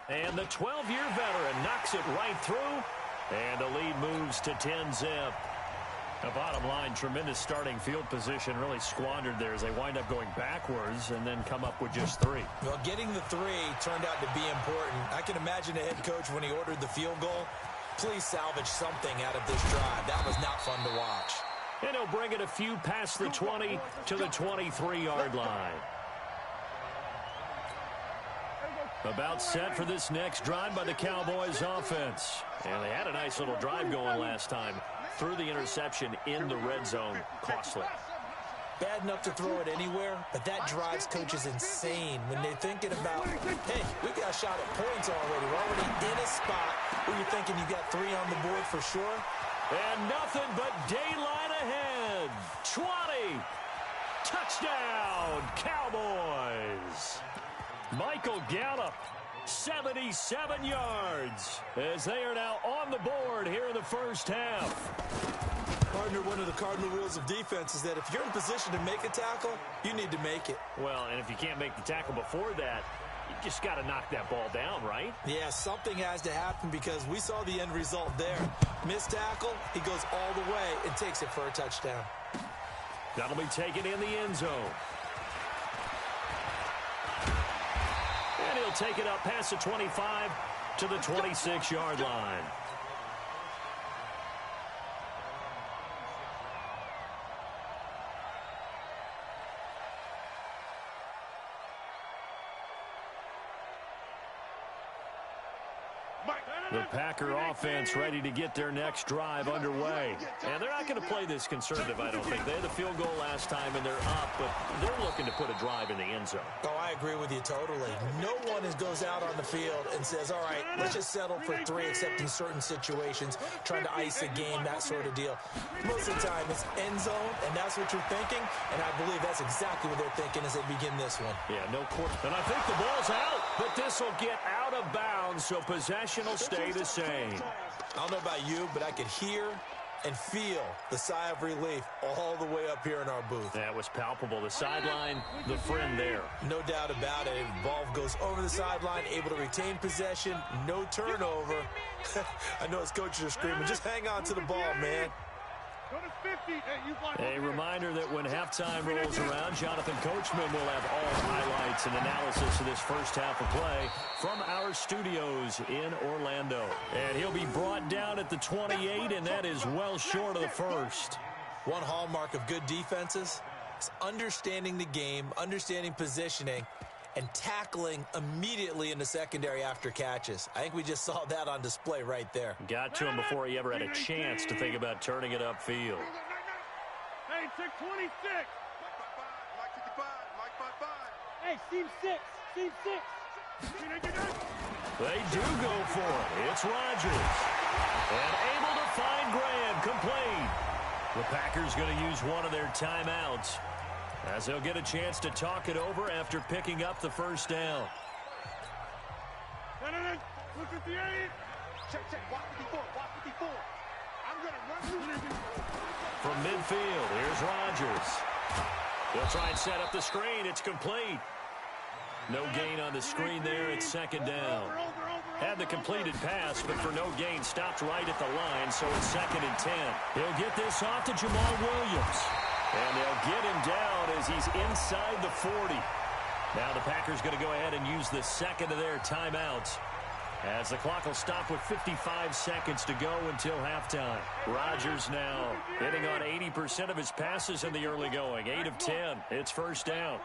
And the 12-year veteran knocks it right through, and the lead moves to 10-zip. The bottom line, tremendous starting field position, really squandered there as they wind up going backwards and then come up with just 3. Well, getting the 3 turned out to be important. I can imagine the head coach when he ordered the field goal. Please salvage something out of this drive. That was not fun to watch. And he'll bring it a few past the 20 to the 23-yard line. About set for this next drive by the Cowboys offense. And they had a nice little drive going last time. Threw the interception in the red zone. Costly. Bad enough to throw it anywhere, but that drives coaches insane when they're thinking about, hey, we got a shot at points already. We're already in a spot where you're thinking you got 3 on the board for sure. And nothing but daylight ahead. 20. Touchdown, Cowboys. Michael Gallup, 77 yards, as they are now on the board here in the first half. Partner, one of the cardinal rules of defense is that if you're in position to make a tackle, you need to make it. Well, and if you can't make the tackle before that, you just got to knock that ball down, right? Yeah, something has to happen because we saw the end result there. Missed tackle, he goes all the way and takes it for a touchdown. That'll be taken in the end zone. And he'll take it up past the 25 to the 26-yard line. The Packer offense ready to get their next drive underway. And they're not going to play this conservative, I don't think. They had the field goal last time, and they're up, but they're looking to put a drive in the end zone. Oh, I agree with you totally. No one goes out on the field and says, all right, let's just settle for 3, except in certain situations, trying to ice a game, that sort of deal. Most of the time, it's end zone, and that's what you're thinking, and I believe that's exactly what they're thinking as they begin this one. Yeah, no quarter. And I think the ball's out, but this will get out of bounds, so possession will stay the same. I don't know about you, but I could hear and feel the sigh of relief all the way up here in our booth. That was palpable. The sideline, the friend there. No doubt about it. Ball goes over the sideline, able to retain possession, no turnover. I know his coaches are screaming, just hang on to the ball, man. A reminder that when halftime rolls around, Jonathan Coachman will have all highlights and analysis of this first half of play from our studios in Orlando. And he'll be brought down at the 28, and that is well short of the first. One hallmark of good defenses is understanding the game, understanding positioning, and tackling immediately in the secondary after catches. I think we just saw that on display right there. Got to him before he ever had a chance to think about turning it upfield. Hey, check 26. Hey, seam 6. Seam 6. They do go for it. It's Rodgers. And able to find Graham, complete. The Packers going to use one of their timeouts, as they'll get a chance to talk it over after picking up the first down. Look at the 8. Check. Watch 54. Watch 54. I'm going to run you. From midfield, here's Rodgers. He'll try and set up the screen. It's complete. No gain on the screen there. It's second down. Had the completed pass, but for no gain, stopped right at the line, so it's 2nd and 10. He'll get this off to Jamal Williams. And they'll get him down as he's inside the 40. Now the Packers going to go ahead and use the second of their timeouts, as the clock will stop with 55 seconds to go until halftime. Rodgers now hitting on 80% of his passes in the early going. 8 of 10. It's first down.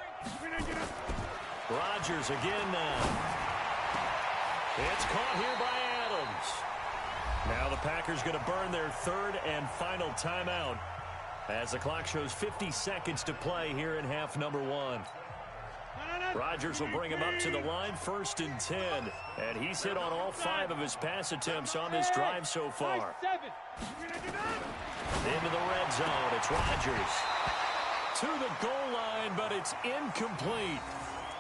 Rodgers again now. It's caught here by Adams. Now the Packers going to burn their 3rd and final timeout, as the clock shows 50 seconds to play here in half number 1. Rodgers will bring him up to the line, 1st and 10. And he's hit on all 5 of his pass attempts on this drive so far. Into the red zone, it's Rodgers. To the goal line, but it's incomplete.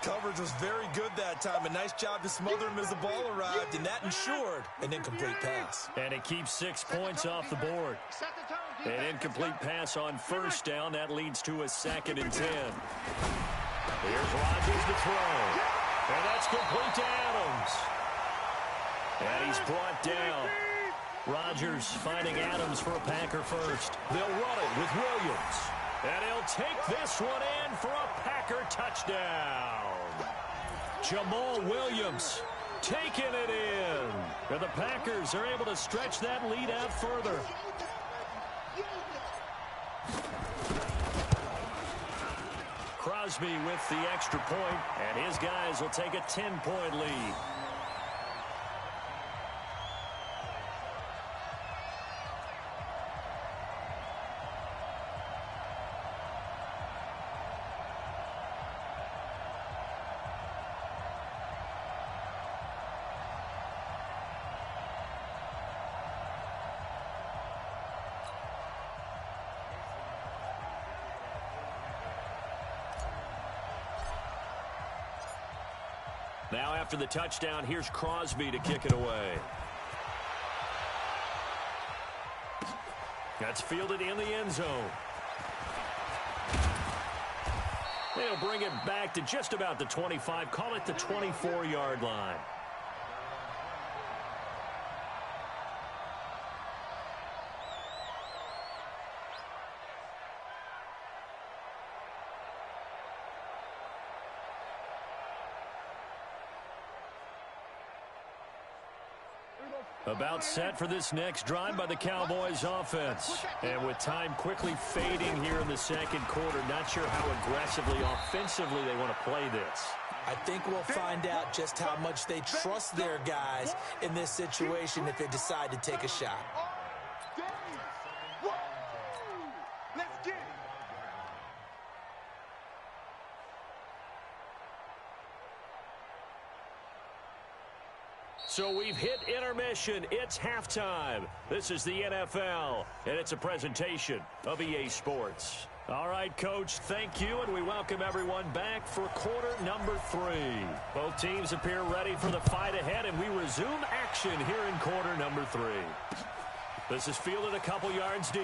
Coverage was very good that time. A nice job to smother him as the ball arrived, and that ensured an incomplete pass. And it keeps 6 points off the board. An incomplete pass on first down. That leads to a 2nd and 10. Here's Rodgers to throw. And that's complete to Adams. And he's brought down Rodgers finding Adams for a Packer first. They'll run it with Williams. And he'll take this one in for a Packer touchdown. Jamal Williams taking it in. And the Packers are able to stretch that lead out further. Crosby with the extra point, and his guys will take a 10-point lead. Now after the touchdown, here's Crosby to kick it away. That's fielded in the end zone. They'll bring it back to just about the 25. Call it the 24-yard line. About set for this next drive by the Cowboys offense. And with time quickly fading here in the second quarter, not sure how aggressively, offensively they want to play this. I think we'll find out just how much they trust their guys in this situation if they decide to take a shot. Let's get it. So we've hit intermission. It's halftime. This is the NFL, and it's a presentation of EA Sports. All right, Coach, thank you, and we welcome everyone back for quarter number 3. Both teams appear ready for the fight ahead, and we resume action here in quarter number 3. This is fielded a couple yards deep.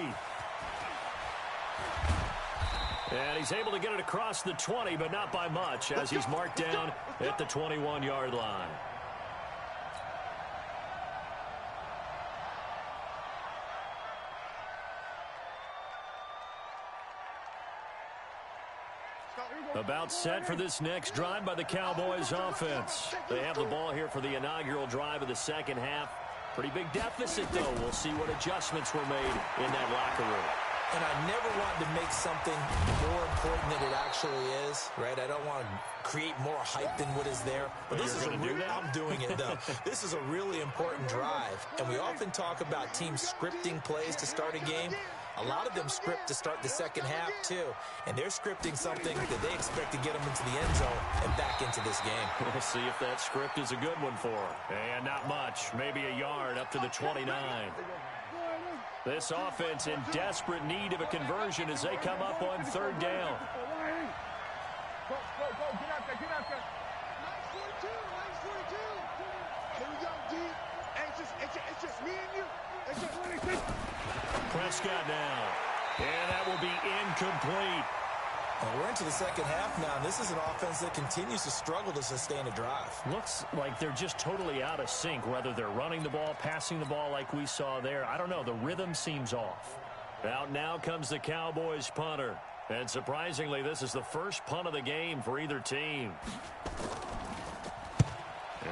And he's able to get it across the 20, but not by much, as he's marked down at the 21-yard line. About set for this next drive by the Cowboys offense. They have the ball here for the inaugural drive of the second half. Pretty big deficit, though. We'll see what adjustments were made in that locker room. And I never want to make something more important than it actually is, right? I don't want to create more hype than what is there. But this is I'm doing it, though. This is a really important drive. And we often talk about teams scripting plays to start a game. A lot of them script to start the second half, too. And they're scripting something that they expect to get them into the end zone and back into this game. We'll see if that script is a good one for them. And not much. Maybe a yard up to the 29. This offense in desperate need of a conversion as they come up on third down. Go, get out there, get out there. Nice 42, nice 42. Here we go, D. It's just me and you. It's just 26. Prescott now. And that will be incomplete. And we're into the second half now. This is an offense that continues to struggle to sustain a drive. Looks like they're just totally out of sync, whether they're running the ball, passing the ball like we saw there. I don't know. The rhythm seems off. Out now comes the Cowboys punter. And surprisingly, this is the first punt of the game for either team.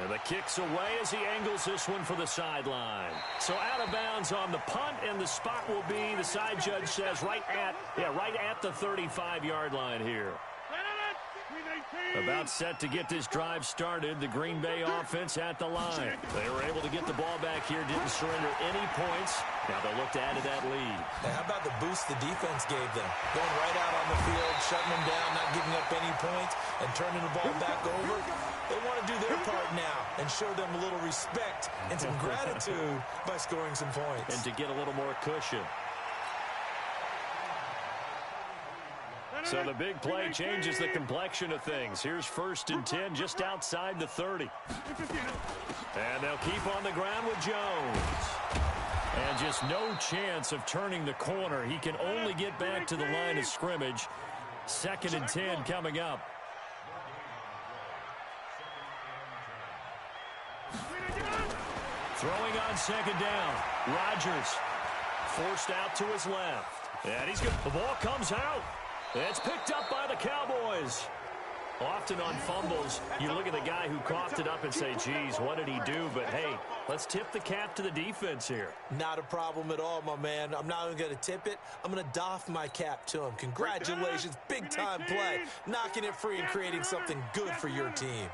And the kick's away as he angles this one for the sideline. So out of bounds on the punt, and the spot will be, the side judge says, right at the 35-yard line here. About set to get this drive started. The Green Bay offense at the line. They were able to get the ball back here, didn't surrender any points. Now they'll look to add to that lead. Now, how about the boost the defense gave them? Going right out on the field, shutting them down, not giving up any points, and turning the ball back over. They want to do their part now and show them a little respect and some gratitude by scoring some points. And to get a little more cushion. So the big play changes the complexion of things. Here's 1st and 10 just outside the 30. And they'll keep on the ground with Jones. And just no chance of turning the corner. He can only get back to the line of scrimmage. 2nd and 10 coming up. Throwing on second down. Rodgers forced out to his left. And he's good. The ball comes out. It's picked up by the Cowboys. Often on fumbles, you look at the guy who coughed it up and say, geez, what did he do? But, hey, let's tip the cap to the defense here. Not a problem at all, my man. I'm not even going to tip it. I'm going to doff my cap to him. Congratulations. Big-time play. Knocking it free and creating something good for your team.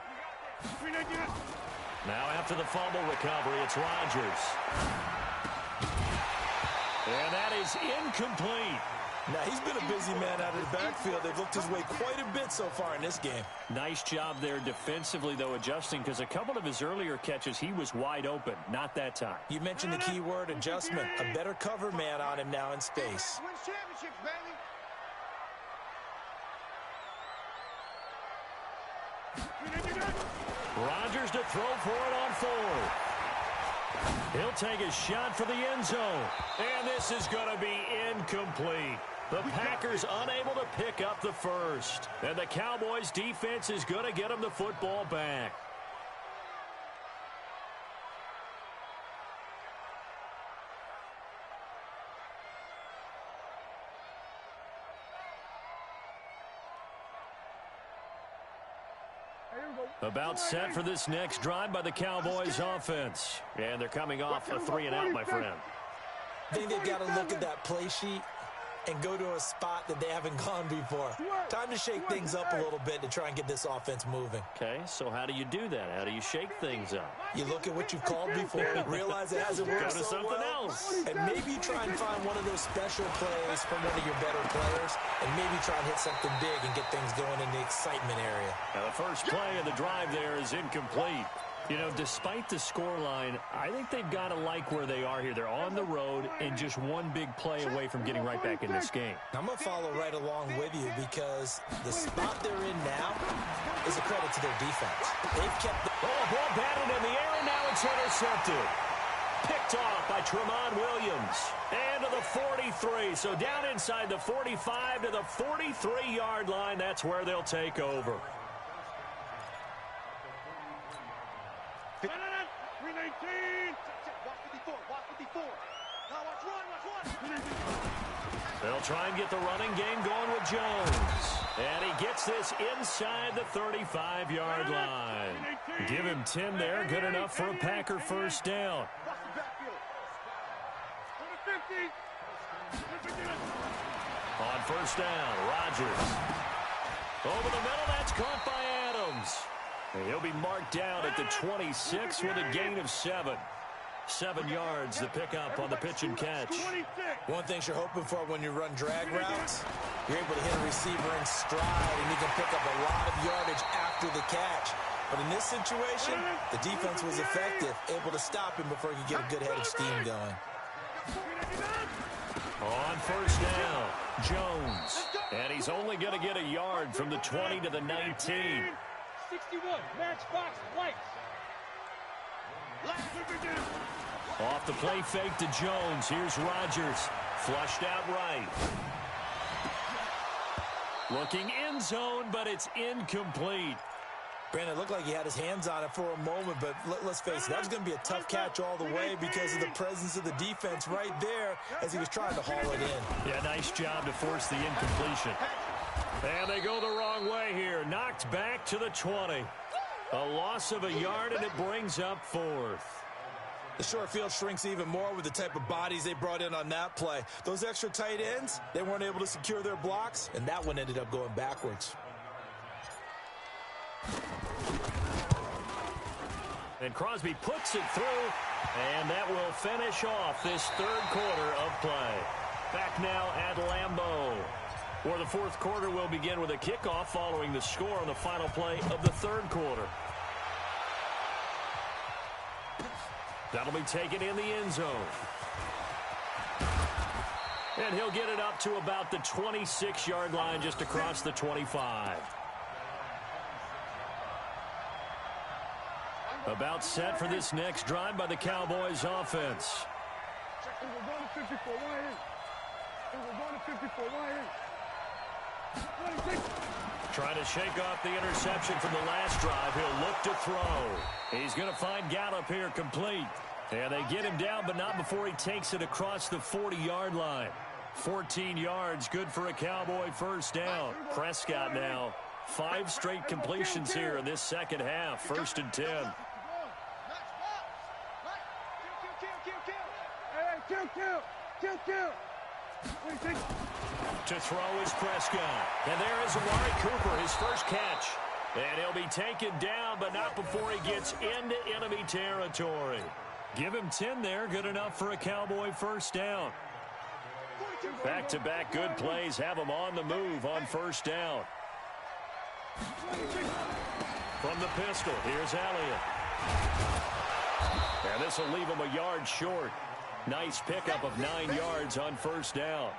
Now after the fumble recovery, it's Rodgers. And that is incomplete. Now, he's been a busy man out of the backfield. They've looked his way quite a bit so far in this game. Nice job there defensively, though, adjusting, because a couple of his earlier catches, he was wide open. Not that time. You mentioned the key word, adjustment. A better cover man on him now in space. Win championships, baby. Rodgers to throw for it on fourth. He'll take a shot for the end zone. And this is going to be incomplete. The Packers unable to pick up the first. And the Cowboys defense is going to get them the football back. About set for this next drive by the Cowboys offense. And they're coming off a 3-and-out, my friend. I think they've got to look at that play sheet and go to a spot that they haven't gone before. Time to shake things up a little bit to try and get this offense moving. Okay, so how do you do that? How do you shake things up? You look at what you've called before, realize it hasn't worked Go to so something well, else. and maybe try and find one of those special plays from one of your better players, and maybe try and hit something big and get things going in the excitement area. Now, the first play of the drive there is incomplete. You know, despite the scoreline, I think they've got to like where they are here. They're on the road and just one big play away from getting right back in this game. I'm going to follow right along with you because the spot they're in now is a credit to their defense. They've kept the ball batted in the air, and now it's intercepted. Picked off by Tremont Williams. And to the 43. So down inside the 45 to the 43-yard line. That's where they'll take over. 319. Watch 54. Now watch one. They'll try and get the running game going with Jones. And he gets this inside the 35-yard line. Give him 10 there. Good enough for a Packer first down. Watch the backfield. 50. On first down, Rodgers. Over the middle, that's caught by Adams. And he'll be marked down at the 26 with a gain of 7. 7 yards, the pickup on the pitch and catch. One thing you're hoping for when you run drag routes, you're able to hit a receiver in stride, and you can pick up a lot of yardage after the catch. But in this situation, the defense was effective, able to stop him before he could get a good head of steam going. On first down, Jones. And he's only going to get a yard from the 20 to the 19. 61, matchbox, white. Off the play fake to Jones. Here's Rodgers. Flushed out right. Looking end zone, but it's incomplete. Brandon, it looked like he had his hands on it for a moment, but let's face it, that was going to be a tough catch all the way because of the presence of the defense right there as he was trying to haul it in. Yeah, nice job to force the incompletion. And they go the wrong way here. Knocked back to the 20. A loss of a yard, and it brings up fourth. The short field shrinks even more with the type of bodies they brought in on that play. Those extra tight ends, they weren't able to secure their blocks, and that one ended up going backwards. And Crosby puts it through, and that will finish off this third quarter of play. Back now at Lambeau, where the fourth quarter will begin with a kickoff following the score on the final play of the third quarter. That'll be taken in the end zone. And he'll get it up to about the 26-yard line just across the 25. About set for this next drive by the Cowboys offense. We're going to 54, we're going to 54, 26. Trying to shake off the interception from the last drive. He'll look to throw. He's going to find Gallup here complete. And they get him down, but not before he takes it across the 40-yard line. 14 yards, good for a Cowboy first down. Prescott now, 5 straight completions here in this second half. 1st and 10. To throw is Prescott. And there is Amari Cooper, his first catch. And he'll be taken down, but not before he gets into enemy territory. Give him 10 there, good enough for a Cowboy first down. Back-to-back good plays have him on the move on first down. From the pistol, here's Elliott. And this will leave him a yard short. Nice pickup of 9 yards on first down.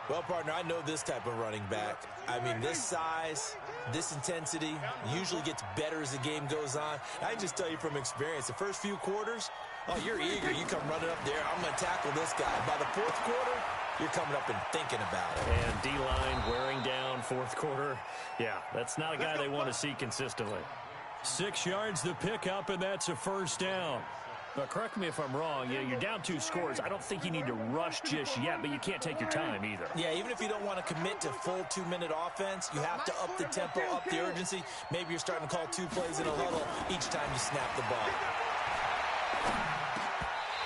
Well, partner, I know this type of running back. I mean, this size, this intensity usually gets better as the game goes on. I can just tell you from experience, the first few quarters, oh, you're eager. You come running up there, I'm going to tackle this guy. By the 4th quarter, you're coming up and thinking about it. And D-line wearing down 4th quarter. Yeah, that's not a guy they want to see consistently. 6 yards the pickup, and that's a first down. But correct me if I'm wrong, you're down 2 scores. I don't think you need to rush just yet, but you can't take your time either. Yeah, even if you don't want to commit to full 2-minute offense, you have to up the tempo, up the urgency. Maybe you're starting to call 2 plays in a huddle each time you snap the ball.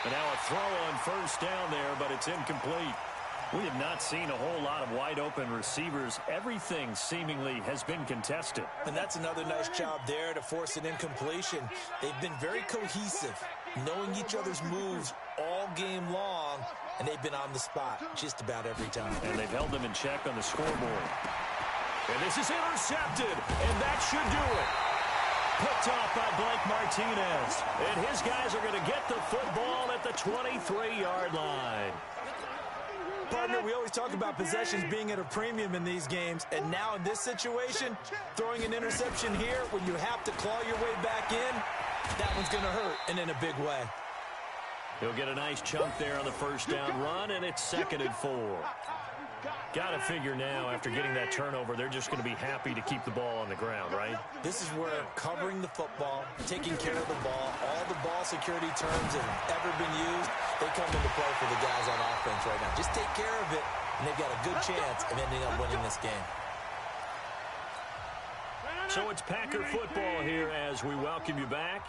And now a throw on first down there, but it's incomplete. We have not seen a whole lot of wide-open receivers. Everything seemingly has been contested. And that's another nice job there to force an incompletion. They've been very cohesive, knowing each other's moves all game long, and they've been on the spot just about every time. And they've held them in check on the scoreboard. And this is intercepted, and that should do it. Picked off by Blake Martinez. And his guys are going to get the football at the 23-yard line. Partner, we always talk about possessions being at a premium in these games, and now in this situation, throwing an interception here when you have to claw your way back in, that one's going to hurt, and in a big way. He'll get a nice chunk there on the first down run, and it's 2nd and 4. Got to figure now, after getting that turnover, they're just going to be happy to keep the ball on the ground, right? This is where covering the football, taking care of the ball, all the ball security terms that have ever been used, they come into play for the guys on offense right now. Just take care of it, and they've got a good chance of ending up winning this game. So it's Packer football here as we welcome you back.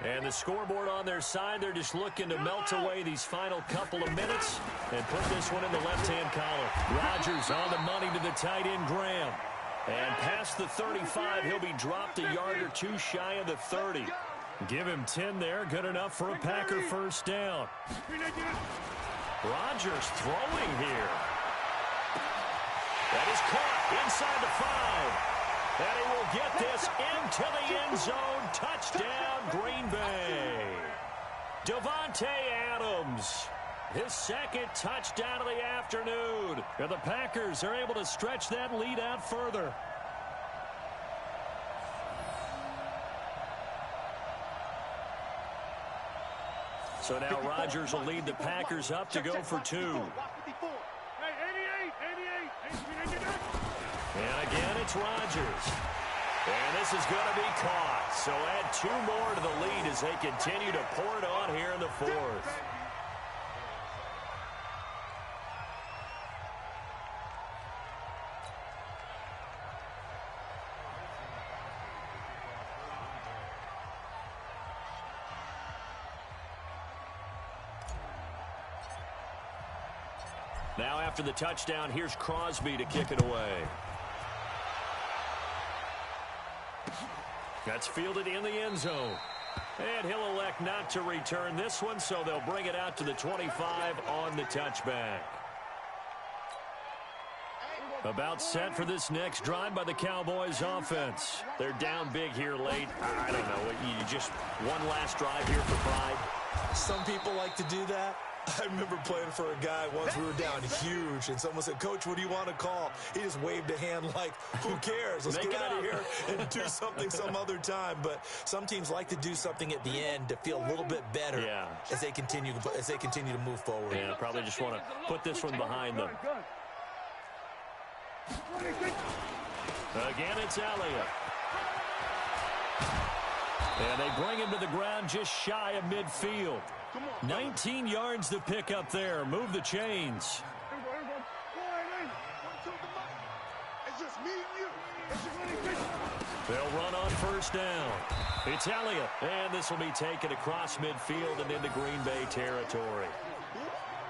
And the scoreboard on their side, they're just looking to melt away these final couple of minutes and put this one in the left-hand column. Rodgers on the money to the tight end, Graham. And past the 35, he'll be dropped a yard or 2 shy of the 30. Give him 10 there, good enough for a Packer first down. Rodgers throwing here. That is caught inside the 5. And he will get this into the end zone. Touchdown, Green Bay. Davante Adams, his 2nd touchdown of the afternoon. And the Packers are able to stretch that lead out further. So now Rodgers will lead the Packers up to go for 2. And again, it's Rodgers. And this is going to be caught. So add 2 more to the lead as they continue to pour it on here in the 4th. Now after the touchdown, here's Crosby to kick it away. That's fielded in the end zone. And he'll elect not to return this one, so they'll bring it out to the 25 on the touchback. About set for this next drive by the Cowboys offense. They're down big here late. I don't know. You just one last drive here for pride. Some people like to do that. I remember playing for a guy once. We were down huge, and someone said, "Coach, what do you want to call?" He just waved a hand like, "Who cares? Let's get out of here and do something some other time." But some teams like to do something at the end to feel a little bit better as they continue to move forward. Yeah, probably just want to put this one behind them. Again, it's Elliott. And they bring him to the ground just shy of midfield. 19 yards to pick up there. Move the chains. It's just me and you. They'll run on first down. It's Elliott, and this will be taken across midfield and into Green Bay territory.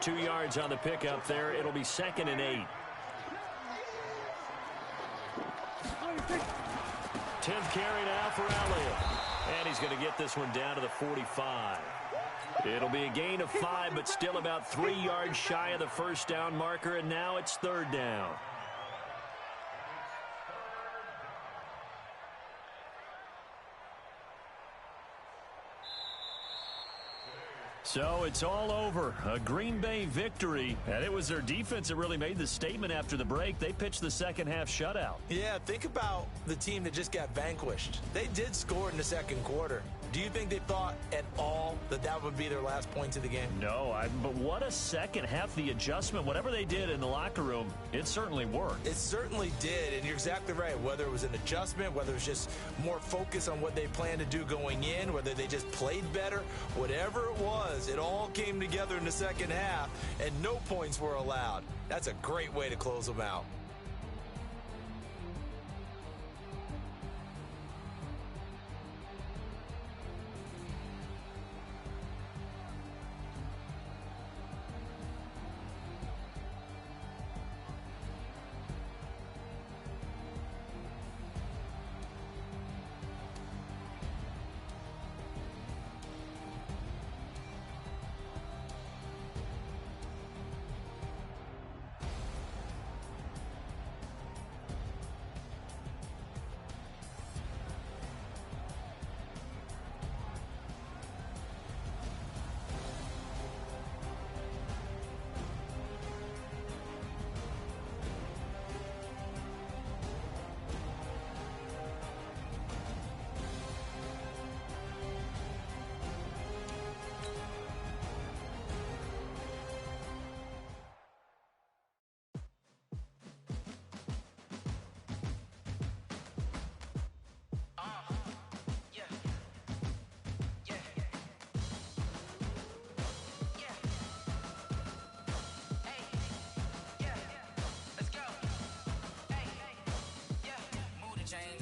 2 yards on the pickup there. It'll be 2nd and 8. 10th carry now for Elliott. And he's going to get this one down to the 45. It'll be a gain of 5, but still about 3 yards shy of the first down marker, and now it's 3rd down. So it's all over. A Green Bay victory, and it was their defense that really made the statement after the break. They pitched the second half shutout. Yeah, think about the team that just got vanquished. They did score in the second quarter. Do you think they thought at all that that would be their last points of the game? No, but what a second half. The adjustment, whatever they did in the locker room, it certainly worked. It certainly did, and you're exactly right. Whether it was an adjustment, whether it was just more focus on what they planned to do going in, whether they just played better, whatever it was, it all came together in the second half, and no points were allowed. That's a great way to close them out.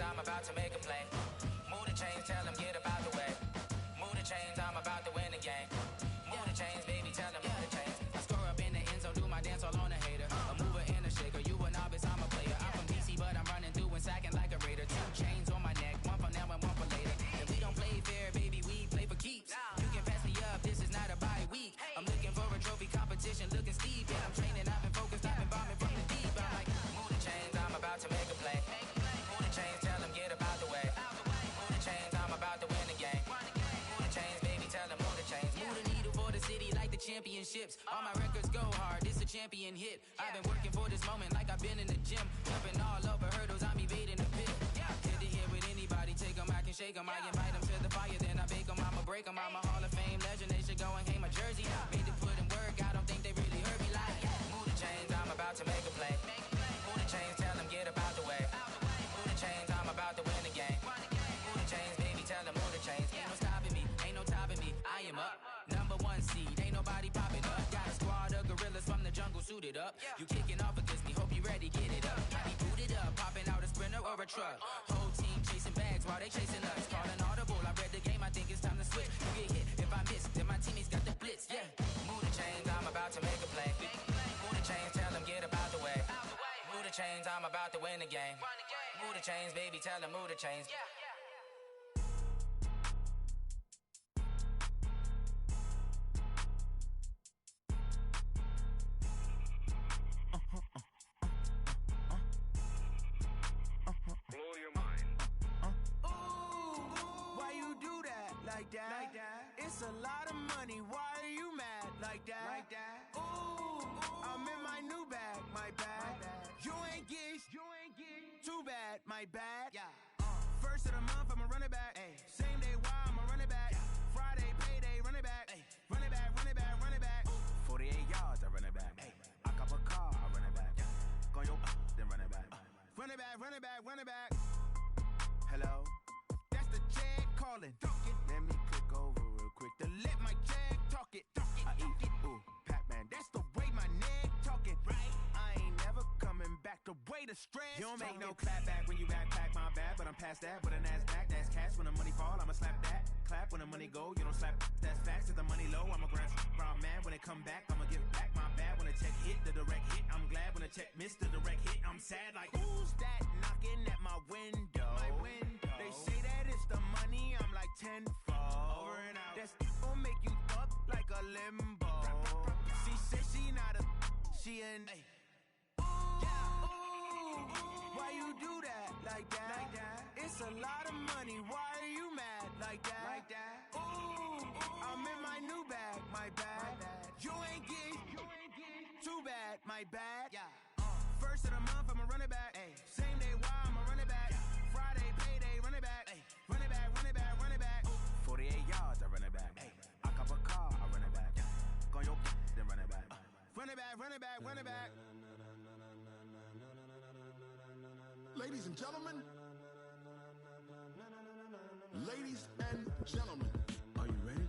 I'm about to make a play. Move the chains, tell them get up out the way. Move the chains, I'm about to win the game. Move the chains, baby, tell them move the chains. I score up in the end zone, do my dance all on a hater. A mover and a shaker, you a novice, I'm a player. I'm from DC, but I'm running through and sacking like a raider. 2 chains on my neck, one for now and one for later. And we don't play fair, baby, we play for keeps. You can pass me up, this is not a bye week. I'm looking for a trophy competition, looking steep. And I'm training, I've been focused, I've been bombing from the deep. I'm like, move the chains, I'm about to make a play. Move the chains, tell them get up out the way. Move the chains, I'm about to win the game. Move the chains, baby, tell them move the chains. Move the needle for the city like the championships. All my records go hard, this a champion hit. I've been working for this moment like I've been in the gym. Jumping all over hurdles, I'm evading the pit. Head to head with anybody, take them, I can shake them. I invite them to the fire, then I bake them, I'ma break them. I'm a Hall of Fame legend, they should go and hang my jersey. Made to put in work, I don't think they really heard me like. Move the chains, I'm about to make a play. Move the chains, tell them get up out the way. Move the chains, I'm about to win the game. Move the chains, baby, tell them move the chains. Ain't no stopping me, ain't no topping me. I am up, number 1 seed, ain't nobody popping up. Got a squad of gorillas from the jungle suited up. You kicking off against me, hope you ready, get it up. I be booted up, popping out a sprinter or a truck. Whole team chasing bags while they chasing us. Calling audible, I read the game, I think it's time to switch. You get hit, if I miss, then my teammates got the blitz, yeah. Move the chains, I'm about to make a play. Move the chains, tell them get up out the way. Move the chains, I'm about to win the game. Move the chains, baby, tell them move the chains. Blow your mind. Why you do that? Like that? It's a lot of money. Why are you mad? Like that? Ooh, I'm in my new bag. My bad. You ain't get too bad. My bad. First of the month, I'ma run it back. Same day, why I'ma run it back. Friday, payday, run it back. Run it back, run it back, run it back. 48 yards, I run it back. I cop a car, I run it back. Go yo, then run it back. Run it back, run it back, run it back. Hello? That's the Chad calling. the stress. You don't make no clap back when you backpack, my bad, but I'm past that. With a NASDAQ, that's cash. When the money fall, I'ma slap that. Clap when the money go, you don't slap. That's facts. If the money low, I'ma grab brown man. When it come back, I'ma give back my bad. When the check hit, the direct hit, I'm glad. When the check missed the direct hit, I'm sad like, who's that knocking at my window? They say that it's the money, I'm like tenfold. Over and out. That's gon' make you up like a limbo. She said she not a, she an. Why you do that like that? It's a lot of money. Why are you mad like that? Ooh, I'm in my new bag, my bad. You ain't getting too bad, my bad. First of the month, I'ma run it back. Same day, why I'ma run it back. Friday, payday, run it back. Run it back, run it back, run it back. 48 yards, I run it back. I cop a car, I run it back. Go your then run it back. Run it back, run it back, run it back. Ladies and gentlemen. Ladies and gentlemen. Are you ready?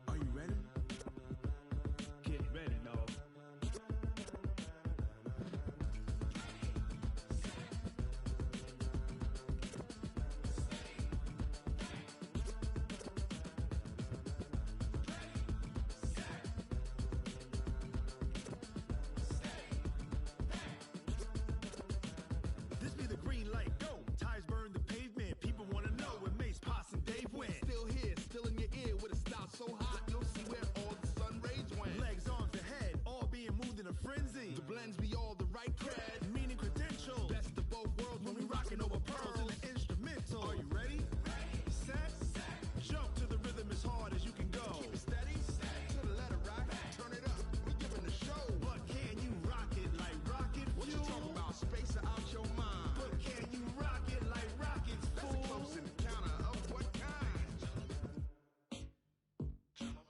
Are you ready? Get ready, dog. This be the green light, go. Tires burn the pavement. People wanna know where Mace, Poss, and Dave went. Still here, still in your ear with a style so hot, you'll see where all the sun rays went. Legs, arms, and head, all being moved in a frenzy. The blends be all the right cred, meaning credentials. Best of both worlds when we rockin' over pearls in the instrumental. Are you ready? Set, jump to the rhythm as hard as you can go. Keep it steady, to the letter right. Turn it up, we giving the show. But can you rock it like rocket fuel? What you talking about? Space out your mind. But can you rock it like rockets, fool? That's a close encounter of what kind? Gentlemen.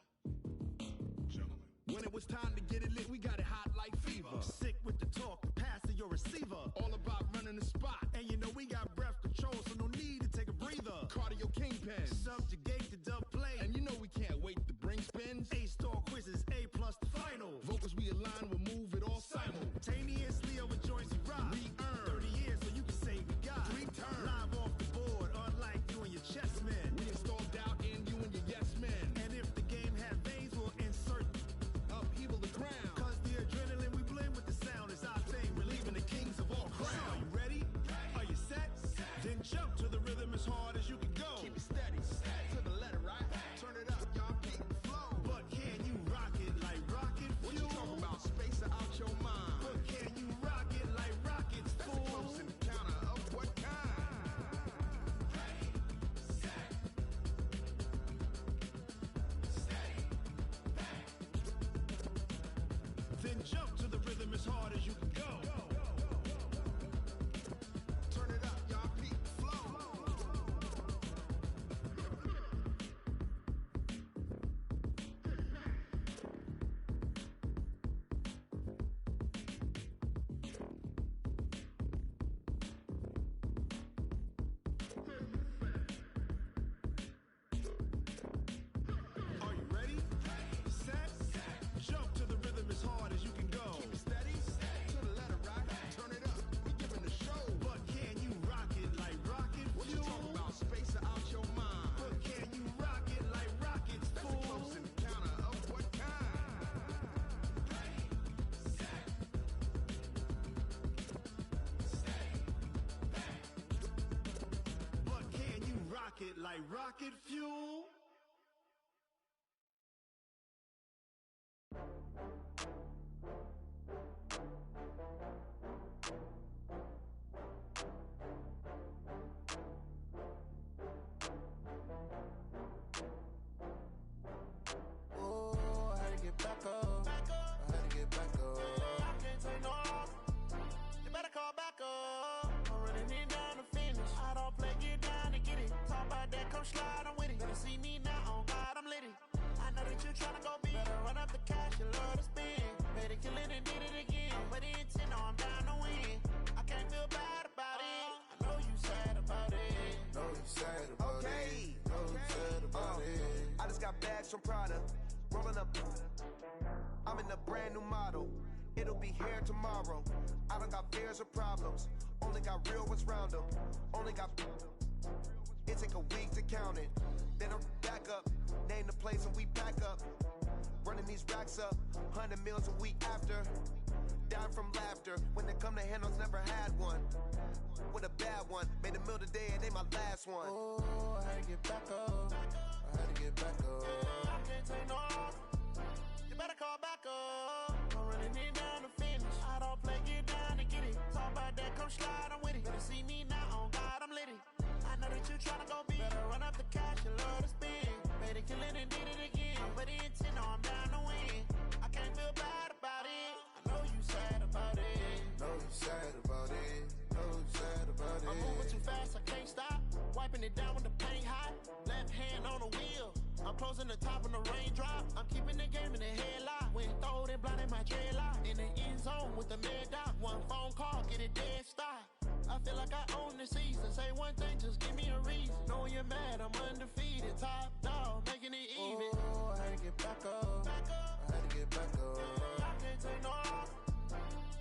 When it was time to get it lit, we got it hot like fever. Sick with the talk, the pass to your receiver. All about running the spot. And you know we got breath control, so no need to take a breather. Cardio kingpin. Subjugate the dub play. And you know we can't wait to bring spins. A-star quizzes, A+ the final. Vocals we align, we'll move it all simultaneously over joints we rock. We earn 30 years, so you can say we got 3 turns. Live off the board, unlike you and your chess men. We install doubt in you and your yes men. And if the game had veins, we'll insert upheaval the ground. Cause the adrenaline we blend with the sound is our thing, relieving the kings of all crowns. So are you ready? Are you set? Then jump to the rhythm as hard as you can go. Keep it steady, to the letter right. Turn it up, y'all keep it flow. But can you rock it like rocket fuel? What you talking about? Space out your mind. But can you rock it like rockets, fool? That's a close encounter of what kind? Then jump to the rhythm as hard as you can go. Turn it up, y'all peak flow. Are you ready? Set, jump to the rhythm as hard as you can go. Keep it steady, to the letter right. Turn it up, we giving the show. But can you rock it like rocket fuel? What you talking about? Space out your mind. But can you rock it like rockets, fool? That's a close encounter of what kind? But can you rock it like rocket fuel? Oh, I had to get back up. I had to get back up. I can't take no loss. You better call back up. I'm running it down to finish. I don't play, get down to get it. Talk about that, come slide, I'm with it. Better see me now, on God, I'm lit it. I know that you're tryna go big. Better run up the cash, you love to spend. Better kill it and did it again. But the intent, no, I'm down to win. I can't feel bad about it. I know you sad about it. Know you sad about it. Know you sad about it. I just got bags from Prada, rolling up. I'm in a brand new model. it'll be here tomorrow. I don't got fears or problems, only got real what's round them. Only got, it take a week to count it. Then I'm back up, name the place and we pack up. Running these racks up, 100 meals a week after. Dying from laughter, when it come to handles, never had one. With a bad one, made a meal today and they my last one. Oh, I had to get back up, I had to get back up. I can't take no loss, you better call back up. I'm running it down to finish, I don't play, get down to get it. Talk about that, come slide, I'm with it. Better see me now, on God, I'm litty. I know that you tryna go big, better run up the cash, you love to spend. Made it, kill it and did it again. I put it in 10, no, I'm down to win. I can't feel bad about it, I know you sad about it. Know you sad about it, know you sad about it. I'm moving too fast, I can't stop. Wiping it down with the paint hot. Left hand on the wheel, I'm closing the top on the raindrop. I'm keeping the game in the headlock. When throwed and blinded my dreadlock. In the end zone with the mad dot. One phone call, get it dead stop. I feel like I own the season. Say one thing, just give me a reason. Knowing you're mad, I'm undefeated. Top dog, making it even. Oh, I had to get back up, I had to get back up. I can't take no loss,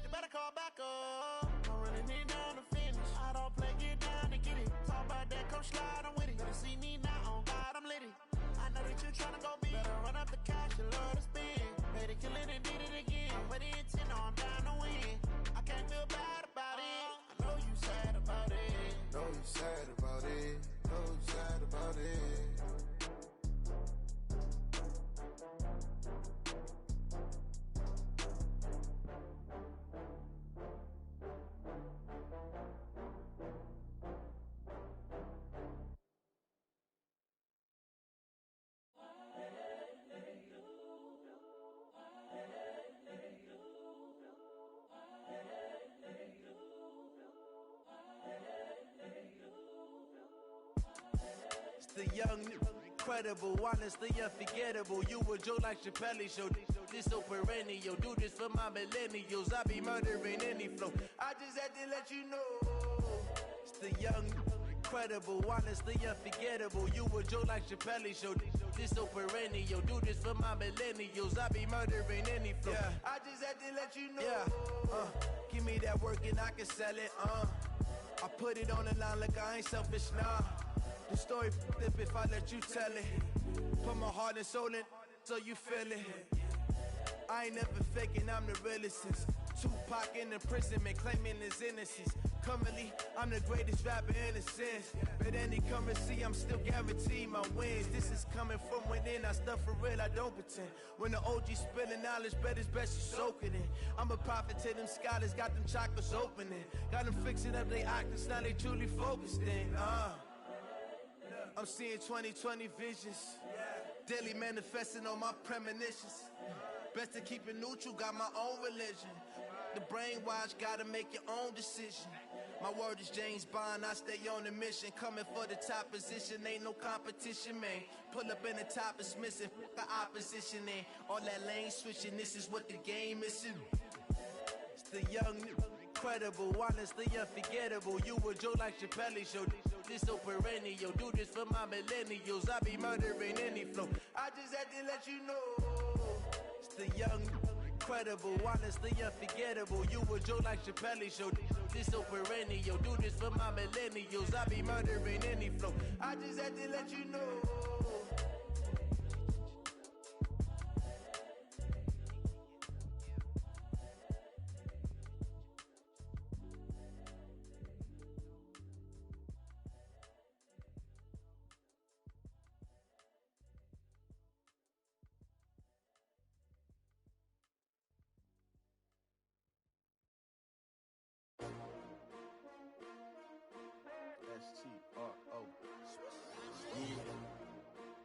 you better call back up. I'm running it down to finish, I don't play, get down to get it. Talk about that, come slide, I'm with it. Better see me now, on God, I'm litty. I know that you tryna go big, better run up the cash, you love to spend. Made it, kill it and did it again. I put it in 10, no, I'm down to win. I can't feel bad about it, I know you sad about it. Know you sad about it, know you sad about it. The young, incredible, honestly unforgettable. You a Joe like Chappelle show. This so perennial. Do this for my millennials. I be murdering any flow. I just had to let you know. It's the young, incredible, honestly unforgettable. You a Joe like Chappelle show. This so perennial. Do this for my millennials. I be murdering any flow. Yeah. I just had to let you know. Yeah. Give me that work and I can sell it. I put it on the line like I ain't selfish, nah. The story flip if I let you tell it. Put my heart and soul in so you feel it. I ain't never faking, I'm the realest since Tupac in imprisonment, claiming his innocence. Currently, I'm the greatest rapper in a sense. But any currency, I'm still guaranteed my wins. This is coming from within, I stuff for real, I don't pretend. When the OG spilling knowledge, bet it's best you soak it in. I'm a prophet to them scholars, got them chakras opening. Got them fixing up their octaves, now they truly focused in. I'm seeing 2020 visions, daily manifesting on my premonitions. Best to keep it neutral, got my own religion. The brainwash, gotta make your own decision. My word is James Bond, I stay on the mission. Coming for the top position, ain't no competition, man. Pull up in the top is missing, the opposition in. All that lane switching, this is what the game is. It's the young, incredible, honestly unforgettable. You a Joe like Chappelle show. This so perennial. Do this for my millennials. I be murdering any flow. I just had to let you know. It's the young, incredible, honestly unforgettable. You a Joe like Chappelle show. This so perennial. Do this for my millennials. I be murdering any flow. I just had to let you know.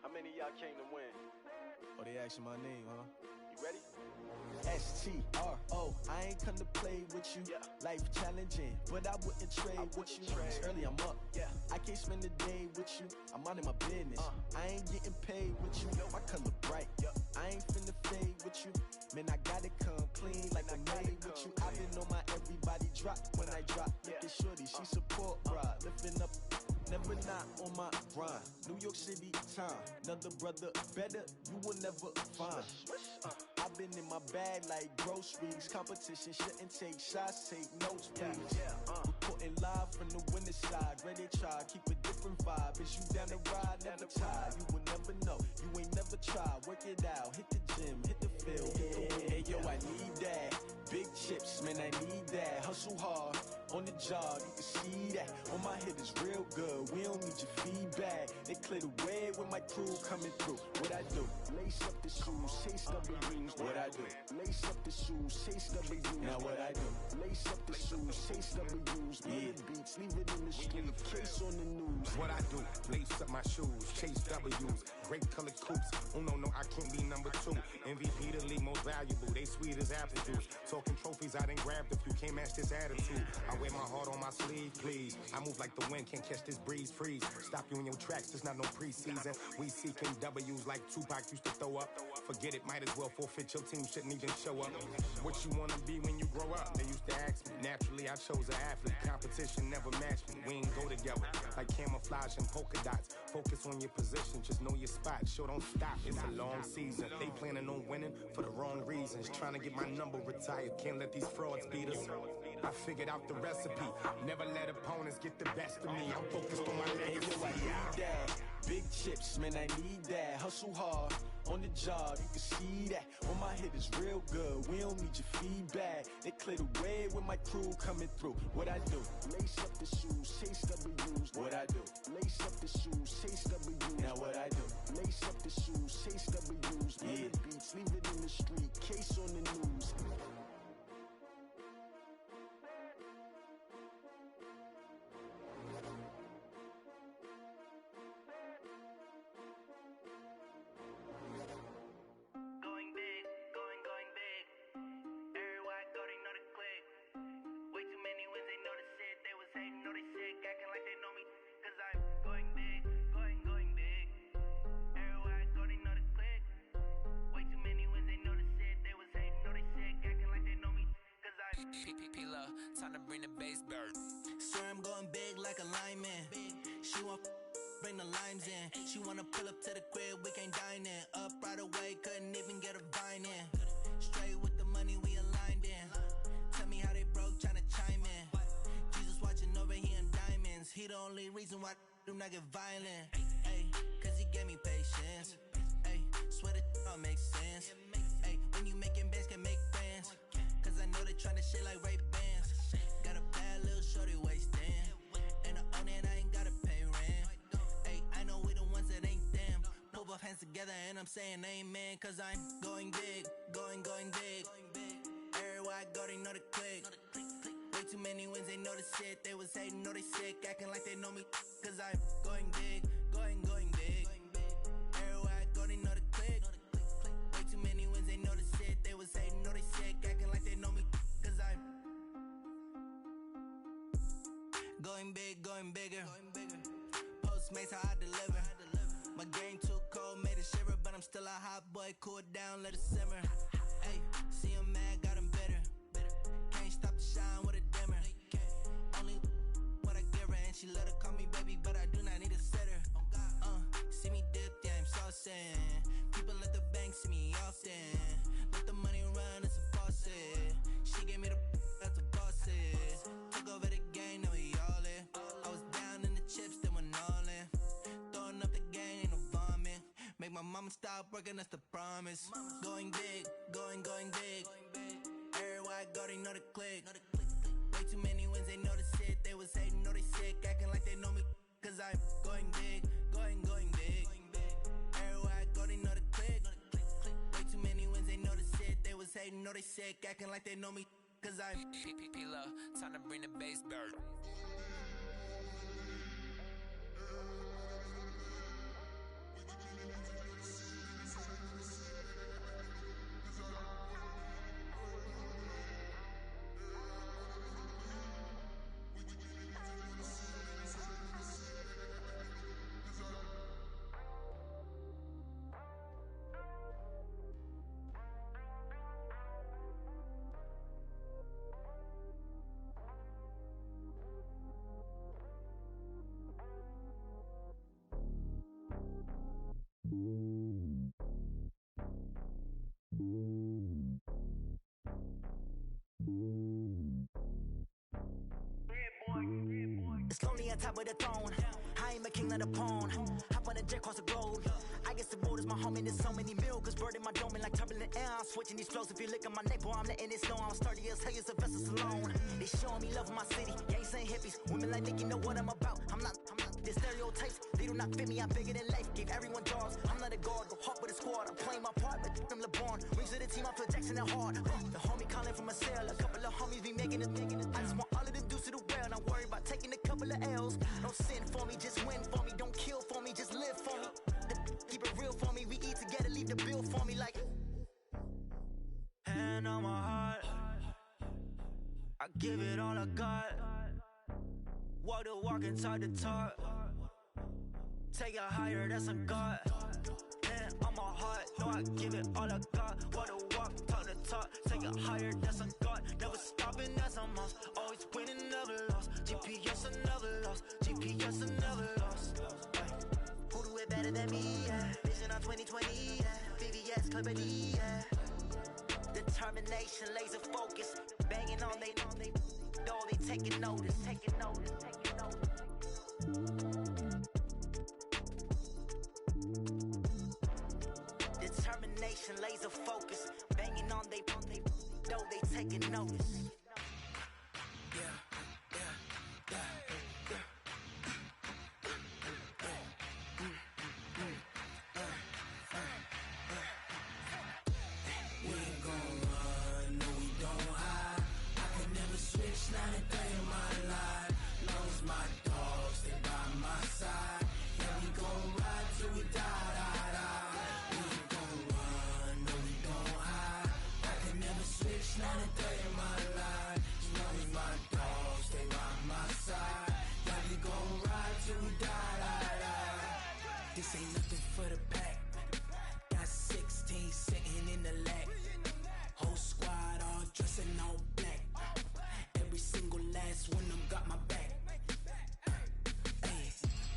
How many of y'all came to win? Oh, they asking my name, huh? You ready? STRO, I ain't come to play with you. Yeah. Life challenging, but I wouldn't trade with you. It's early, I'm up. Yeah. I can't spend the day with you. I'm out of my business. I ain't getting paid with you. My color bright. I ain't finna fade with you. Man, I gotta come clean like I'm made with you. I've been on my everybody drop when I drop. Look at shorty, she support bra. Lifting up never not on my grind. New York City time, another brother better, you will never find. I've been in my bag like groceries. Competition shouldn't take shots, take notes, please. Reporting live from the winter side. Ready to try, keep a different vibe. Is you down the ride, never tired. You will never know, you ain't never tried. Work it out, hit the gym, hit the field. Hey, yo, I need that. Big chips, man, I need that. Hustle hard, on the job, you can see that. On my head is real good, we don't need your feedback. They clear the way with my crew coming through. What I do? Lace up the shoes, chase W's. What I do? Lace up the shoes, chase W's. Now what I do? Lace up the shoes, chase W's. Yeah, beats, leave it in the street, case on the news. What I do? Lace up my shoes, chase W's. Great colored coops. Oh no, I can't be number 2. MVP the league most valuable. They sweet as apple juice. Talking trophies, I done grabbed a few. Can't match this attitude. I wear my heart on my sleeve, please. I move like the wind, can't catch this breeze, freeze. Stop you in your tracks, there's not no preseason. We seeking W's like Tupac used to throw up. Forget it, might as well forfeit. Your team shouldn't even show up. What you wanna be when you grow up? They used to ask me. Naturally, I chose an athlete. Competition never matched me. We ain't go together like camouflage and polka dots. Focus on your position, just know your spot. Sure, don't stop. It's a long season. They planning on winning for the wrong reasons. Trying to get my number retired. Can't let these frauds beat us. I figured out the recipe. Never let opponents get the best of me. I'm focused on my legacy. I need that. Big chips, man, I need that. Hustle hard, on the job, you can see that. On my head is real good, we don't need your feedback. They clear the way with my crew coming through. What I do? Lace up the shoes, chase W's. What I do? Lace up the shoes, chase W's. Now what I do? Lace up the shoes, chase W's. Yeah, beats, leave it in the street, case on the news. Time to bring the bass bird. Swear I'm going big like a lineman. She want bring the limes in. She wanna pull up to the crib, we can't dine in. Up right away, couldn't even get a vine in. Straight with the money, we aligned in. Tell me how they broke, tryna chime in. Jesus watching over here in diamonds. He the only reason why I do not get violent. Ay, cause he gave me patience. Ay, swear that all makes sense. Ay, when you making bands, can make friends. Cause I know they tryna shit like Ray Bans. Got a bad little shorty wasting. And I own it, I ain't gotta pay rent. Ay, I know we the ones that ain't them. Pull both hands together and I'm saying amen. Cause I'm going big, going big. Everywhere I go, they know the click. Way too many wins, they know the shit. They was hating, know they sick, acting like they know me. Cause I'm going big, going big. Everywhere I go, they know the click. Way too many wins, they know the shit. They was hating, know they sick, acting like they know me. Cause I'm going big, going bigger. Postmates how I deliver. My game too cold, made it shiver, but I'm still a hot boy. Cool it down, let it simmer. Hey, see him mad, got him bitter. Can't stop the shine with a dimmer. Only what I give her, and she let her call me baby, but I do not need a sitter. See me dip, yeah, I'm saucing. People at the bank see me often. Let the money run, it's a faucet. She gave me the that's a boss is. Took over the game, now we all in. I was down in the chips, then went all in. Throwing up the gang, ain't no vomit. Make my mama stop working, that's the promise. Going big, going big. Everywhere I go, they know the click. Way too many wins, they know the shit. They was hating, know they sick, acting like they know me. Cause I'm going big, going big. Everywhere I go, they know the click. Way too many wins, they know the shit. They was hating, know they sick, acting like they know me. Cause I'm P-P-P-Lo, time to bring the bass bird. on top of the throne. I ain't a king of the pawn. Hop on a jet across the globe. I guess the world is my home and there's so many milkers birding my dome like turbulent air. I'm switching these flows. If you look at my neck, boy, I'm letting it snow. I'm sturdy as hell, a vessel alone. They showing me love in my city. Gangs ain't hippies. Women like Nicky know what I'm about. I'm not the stereotypes. They do not fit me. I'm bigger than life. Give everyone jobs. I'm not a guard. Go hard with a squad. I'm playing my part, but them LeBron. Rings to the team. I feel Jackson and hard. The homie calling from a cell. A couple of homies be making it. I just want all of them dudes to the well. Not worried about taking a couple of L's. Don't sin for me, just win for me. Don't kill for me, just live for me. Keep it real for me. We eat together, leave the bill for me like. Hand on my heart, I give it all I got. Walk the walk and talk the talk. Take it higher, that's a God. Hand on my heart, no, I give it all I got. Walk the walk, talk the talk. Take it higher, that's a God. Never stopping, that's a must. Always winning, never lost. GPS, I never lost. GPS, I never lost. Who do it better than me? Yeah. Vision on 2020. Yeah. VVS, Clippity. Yeah. Determination, laser focus. Banging on they though they taking notice. Taking notice. Taking notice. Determination, laser focus. Banging on they though they taking notice. This ain't nothing for the pack. Got 16 sitting in the lap. Whole squad all dressing all black. Every single last one of them got my back. Hey,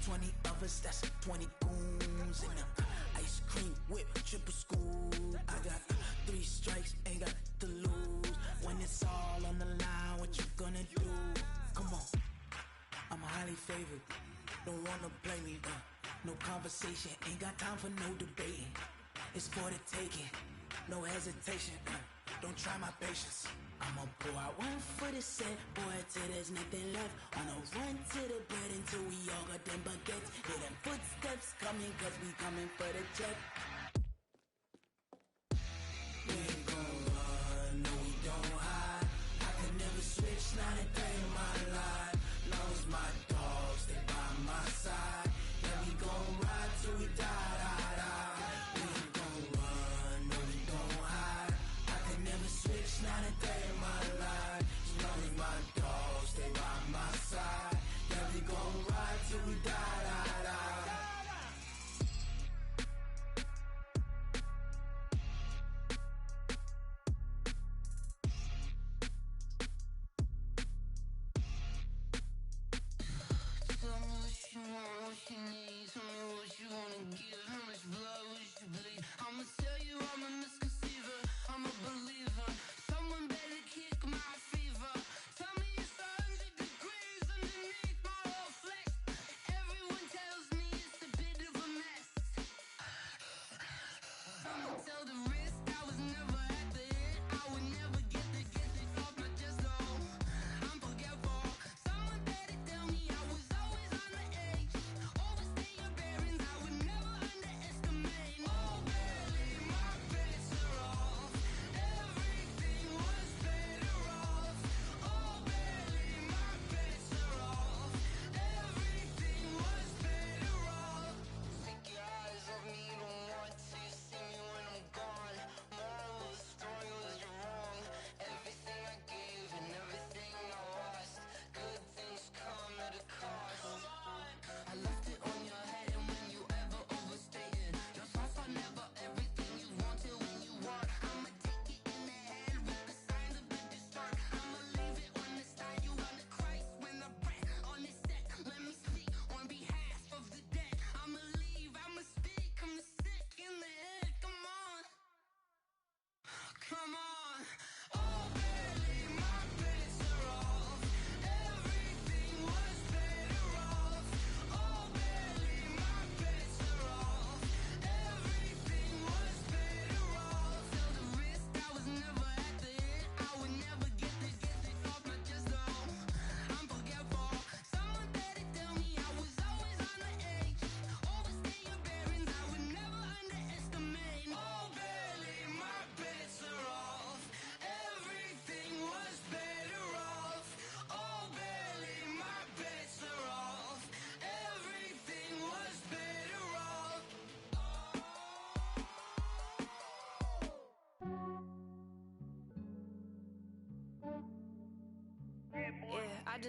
20 of us, that's 20 goons in them. Ice cream whip, triple scoop. I got 3 strikes, ain't got to lose. When it's all on the line, what you gonna do? Come on, I'm highly favored. Don't wanna play me, no conversation, ain't got time for no debating. It's for the taking, no hesitation. Don't try my patience. I'ma pour out one for the set, boy, till there's nothing left. On a run to the bread until we all got them baguettes. Hear them footsteps coming, cause we coming for the check. We ain't gon' run, no we don't hide. I can never switch, not a day in my life. Long as my dogs, they by my side. Yeah, we gon' ride till we die, die, die. We ain't gon' run, no we don't hide. I can never switch, not a day in my life. As long as my dogs, they by my side. Yeah, we gon' ride till we die, die, die.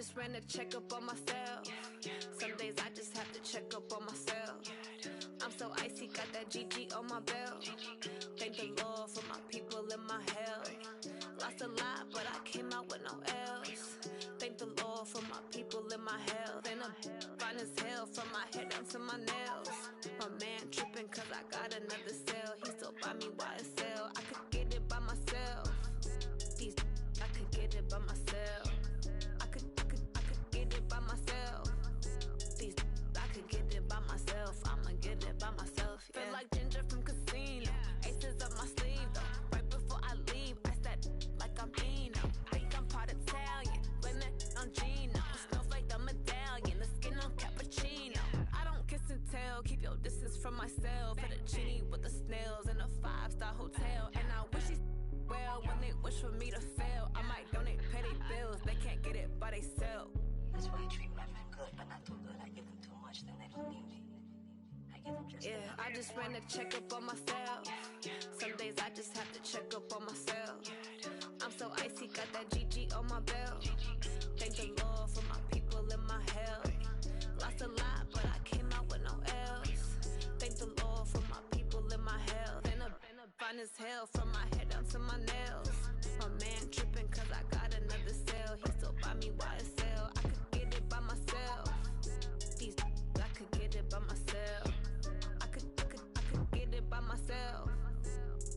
just ran a checkup on myself. Some days I just have to check up on myself. I'm so icy, got that GG on my belt. Thank the Lord for my people in my health. Lost a lot, but I came out with no else. Thank the Lord for my people in my health. And I'm fine as hell from my head down to my nails. My man tripping cause I got another cell. He still buy me YSL. I could get it by myself. These I could get it by myself. I could get it by myself. These I could get it by myself. I'ma get it by myself. Yeah. Feel like Ginger from Casino. Aces up my sleeve though. Right before I leave, I said like I'm Dino. Think I'm part Italian, blame that on Gino. Smells like the medallion, the skin on cappuccino. I don't kiss and tell, keep your distance from myself. Fettuccine with the snails in a 5-star hotel. And I wish he's well when they wish for me to fail. I might donate petty bills, they can't get it by themselves. That's why I treat my friend good, but not too good. I give them too much, then they don't need me. I give them just I just ran a checkup on myself. Some days I just have to check up on myself. I'm so icy, got that GG on my belt. Thank the Lord for my people in my health. Lost a lot, but I came out with no else. Thank the Lord for my people in my health. And I'm fine as hell from my head down to my nails. My man tripping cause I got another cell. He still buy me YSL. I could get it by myself. These I could get it by myself. I could get it by myself.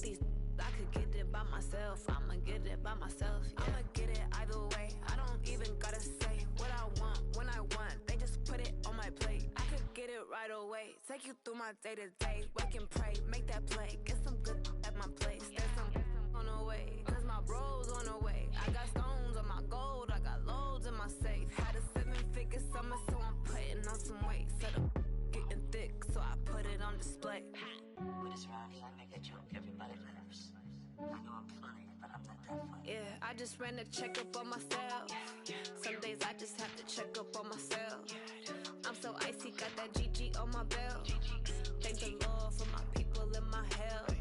These I could get it by myself. I'ma get it by myself. Yeah. I'ma get it either way. I don't even gotta say what I want when I want. They just put it on my plate. I could get it right away. Take you through my day to day. Wake and pray, make that play. Get some good at my place. There's some on the way, cause my bros on the way. I got stones on my gold. I got loads in my safe. Had a 7-figure summer, so I'm putting on some weight. Set up getting thick, so I put it on display. But it's around here, I make a joke, everybody laughs. I know I'm funny, but I'm not that funny. Yeah, I just ran a checkup on myself. Some days I just have to check up on myself. I'm so icy, got that GG on my belt. Thank the Lord for my people in my health.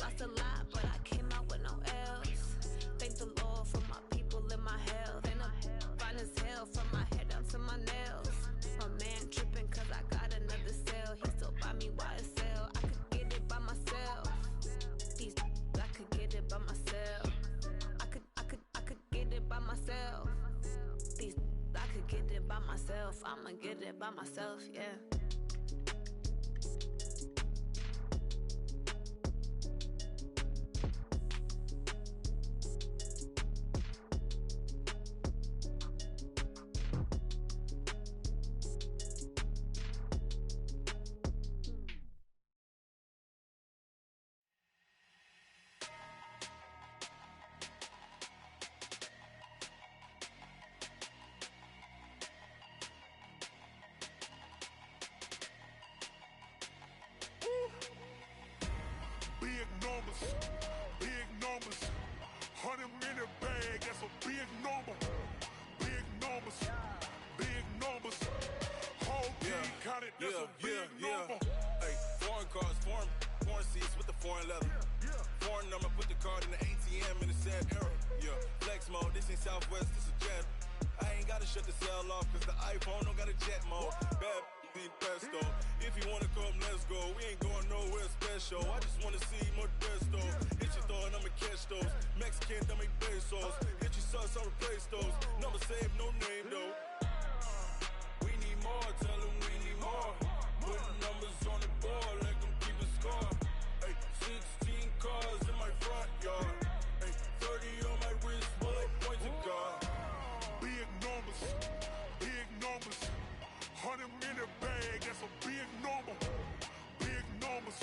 Lost a lot, but I came out with no else. Thank the Lord for my people in my health. And I'm fine as hell from my head down to my nails. My man tripping cause I got another cell. He still buy me YSL. I could get it by myself. These I could get it by myself. I could get it by myself. These I could get it by myself. I'ma get it by myself, yeah. Big numbers, 100 minute bag, that's a big number. Big numbers, whole team counted, that's a big number. Hey, foreign cars, foreign seats with the foreign leather. Foreign number, put the card in the ATM in the sad era. Yeah, flex mode, this ain't Southwest, this is Jet. I ain't gotta shut the cell off, cause the iPhone don't got a jet mode. Bad need pesto. If you wanna come, let's go. We ain't going nowhere special. I just wanna see more Desto. Hit your thought, I'ma catch those. Mexican, I make pesos. Hit your sauce, I'll replace those. Number save, no name though. We need more, tell them we need more. Putting numbers on the board, let them keep a score. Hey, 16 cars in my front yard. Hey, 30 on my wrist, while I point to God. Big numbers, 100 minute bag, that's a big number. Big numbers,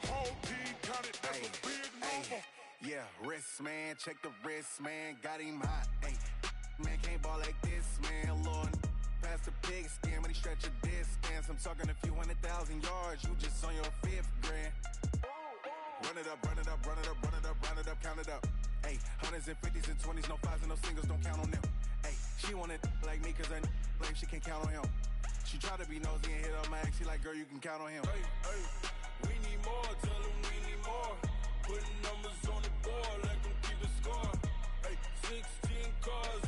whole team counted, that's a big number. Yeah, wrist man, check the wrist man, got him hot. Ay, man can't ball like this, man. Lord, past the pig skin, but he stretch a distance. I'm talking a few 100,000 yards, you just on your 5th grand. Run it up, count it up. Ay, 100s and 50s and 20s, no 5s and no singles, don't count on them. Ay, she want it like me, cause I like she can't count on him. She try to be nosy and hit up my ex, she like, girl, you can count on him. Hey, we need more, tell them we need more. Putting numbers on the board, let them keep a score. Hey, 16 cars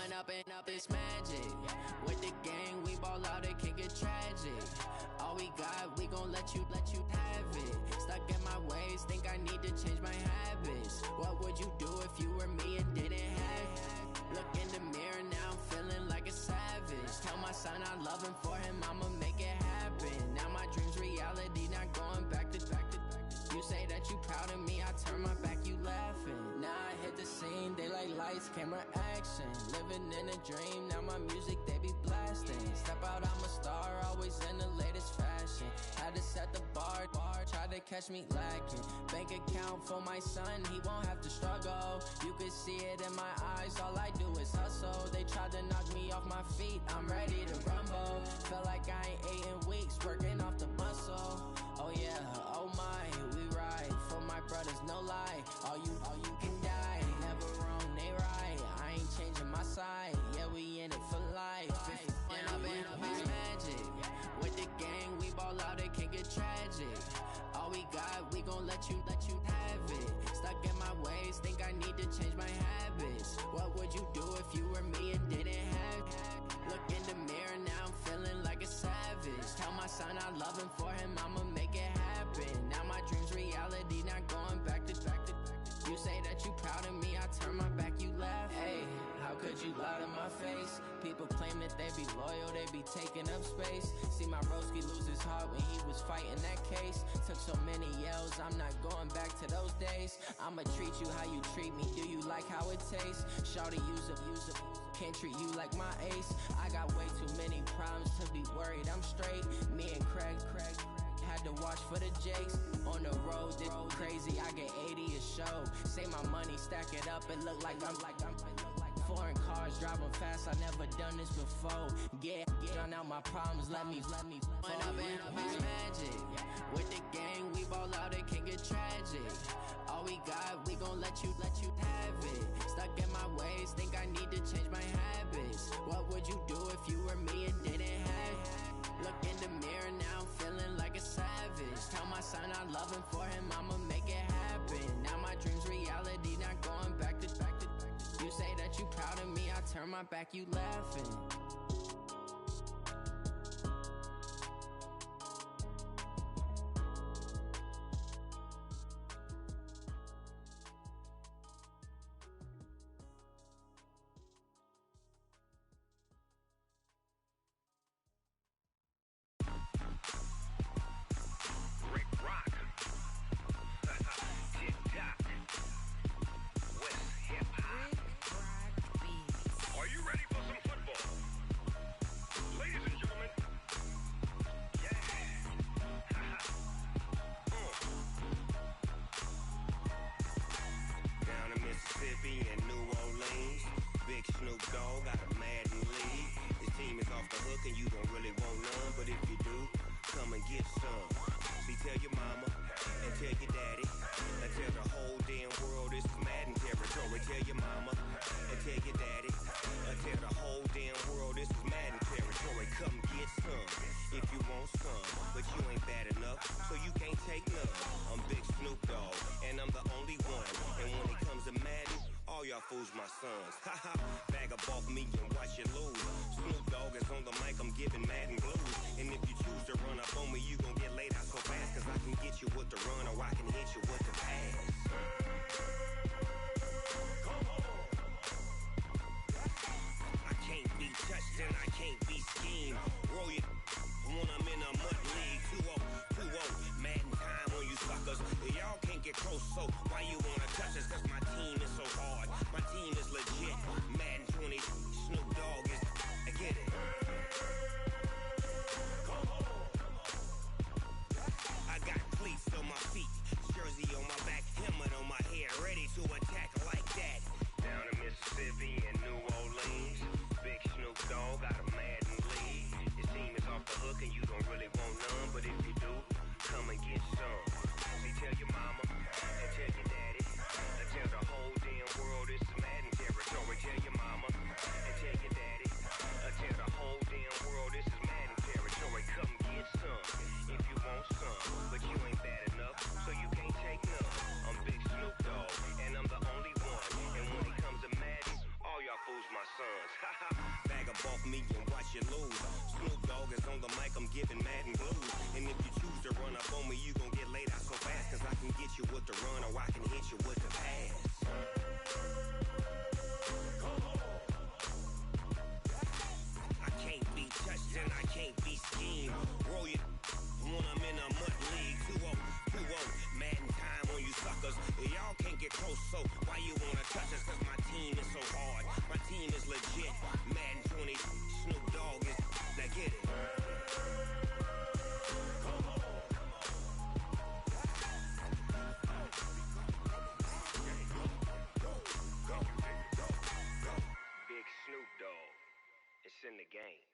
One up and up, it's magic. With the gang, we ball out, it can get tragic. All we got, we gon' let you have it. Stuck in my ways, think I need to change my habits. What would you do if you were me and didn't have it? Look in the mirror, now I'm feeling like a savage. Tell my son I love him, for him I'ma make it happen. Now my dream's reality, not going back to. You say that you proud of me, I turn my back, you laughing. Now I hit the scene, they like lights, camera, action. Living in a dream, now my music, they be blasting. Step out, I'm a star, always in the latest fashion. Had to set the bar, try to catch me lacking. Bank account for my son, he won't have to struggle. You can see it in my eyes, all I do is hustle. They tried to knock me off my feet, I'm ready to rumble. Felt like I ain't ate in weeks, working off the muscle. Oh yeah, oh my, we ride for my brothers, no lie. All you can die, never wrong, they right. I ain't changing my side, yeah, we in it for life. And up and up, it's magic. With the gang, we ball out, it can get tragic. All we got, we gon' let you have it. Stuck in my ways, think I need to change my habits. What would you do if you were me and didn't have it? Look in the mirror, now I'm feeling like a savage. Tell my son I love him, for him I'ma make it happen. Now my dream's reality, not going back to. You say that you proud of me, I turn my back, you laugh. Hey, how could you lie to my face? People claim that they be loyal, they be taking up space. See my broski lose his heart when he was fighting that case. Took so many yells, I'm not going back to those days. I'ma treat you how you treat me, do you like how it tastes? Shawty, use up, can't treat you like my ace. I got way too many problems to be worried, I'm straight. Me and Craig had to watch for the Jakes. On the road, this crazy, I get 80 a show. Say my money, stack it up, it look like I'm foreign cars, driving fast, I never done this before. Drown out my problems, let me One up and up, it's magic. With the gang, we ball out, it can get tragic. All we got, we gon' let you have it. Stuck in my ways, think I need to change my habits. What would you do if you were me and didn't have it? Look in the mirror, now I'm feeling like a savage. Tell my son I love him, for him I'ma make it happen. Now my dream's reality, not going back to. You say that you proud of me, I turn my back, you laughing. My sons, haha, bag up off me and watch you lose. Snoop Dogg is on the mic, I'm giving Madden blues. And if you choose to run up on me, you gon' get laid out so fast. Cause I can get you with the run or I can hit you with the pass. Come on. I can't be touched and I can't be schemed. Roll you when I'm in a mud league. 2-0, Madden time on you suckers. Y'all can't get close, so why you wanna touch us? Cause my team is so hard. My team is legit. Madden 20, Snoop Dogg is. I get it. Come on. I got cleats on my feet, jersey on close, so why you wanna touch us? Cause my team is so hard. My team is legit. Madden 20, Snoop Dogg is. Now get it. Big Snoop Dogg. It's in the game.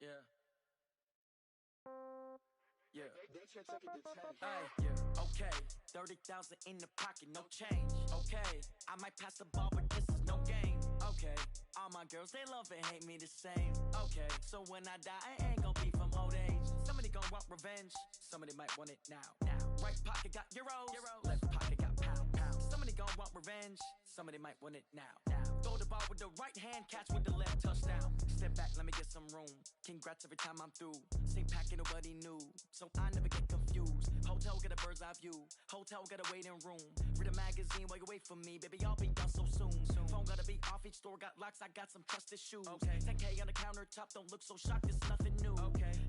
Yeah. Yeah. Hey, yeah. Okay. 30,000 in the pocket, no change. Okay. I might pass the ball, but this is no game. Okay. All my girls, they love and hate me the same. Okay. So when I die, I ain't gon' be from old age. Somebody gon' want revenge. Somebody might want it now. Right pocket got euros. Left pocket got pound. Somebody gon' want revenge. Somebody might want it now. Throw the ball with the right hand, catch with the left, touchdown. Step back, let me get some room. Congrats every time I'm through. Same packet, nobody knew, so I never get confused. Hotel get a bird's eye view. Hotel got a waiting room. Read a magazine while you wait for me, baby. I'll be done so soon. Phone gotta be off. Each store got locks. I got some trusted shoes. 10K on the countertop. Don't look so shocked. It's nothing new.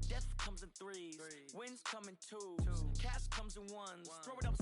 Death comes in threes. Wins come in twos. Cash comes in ones. Throw it up,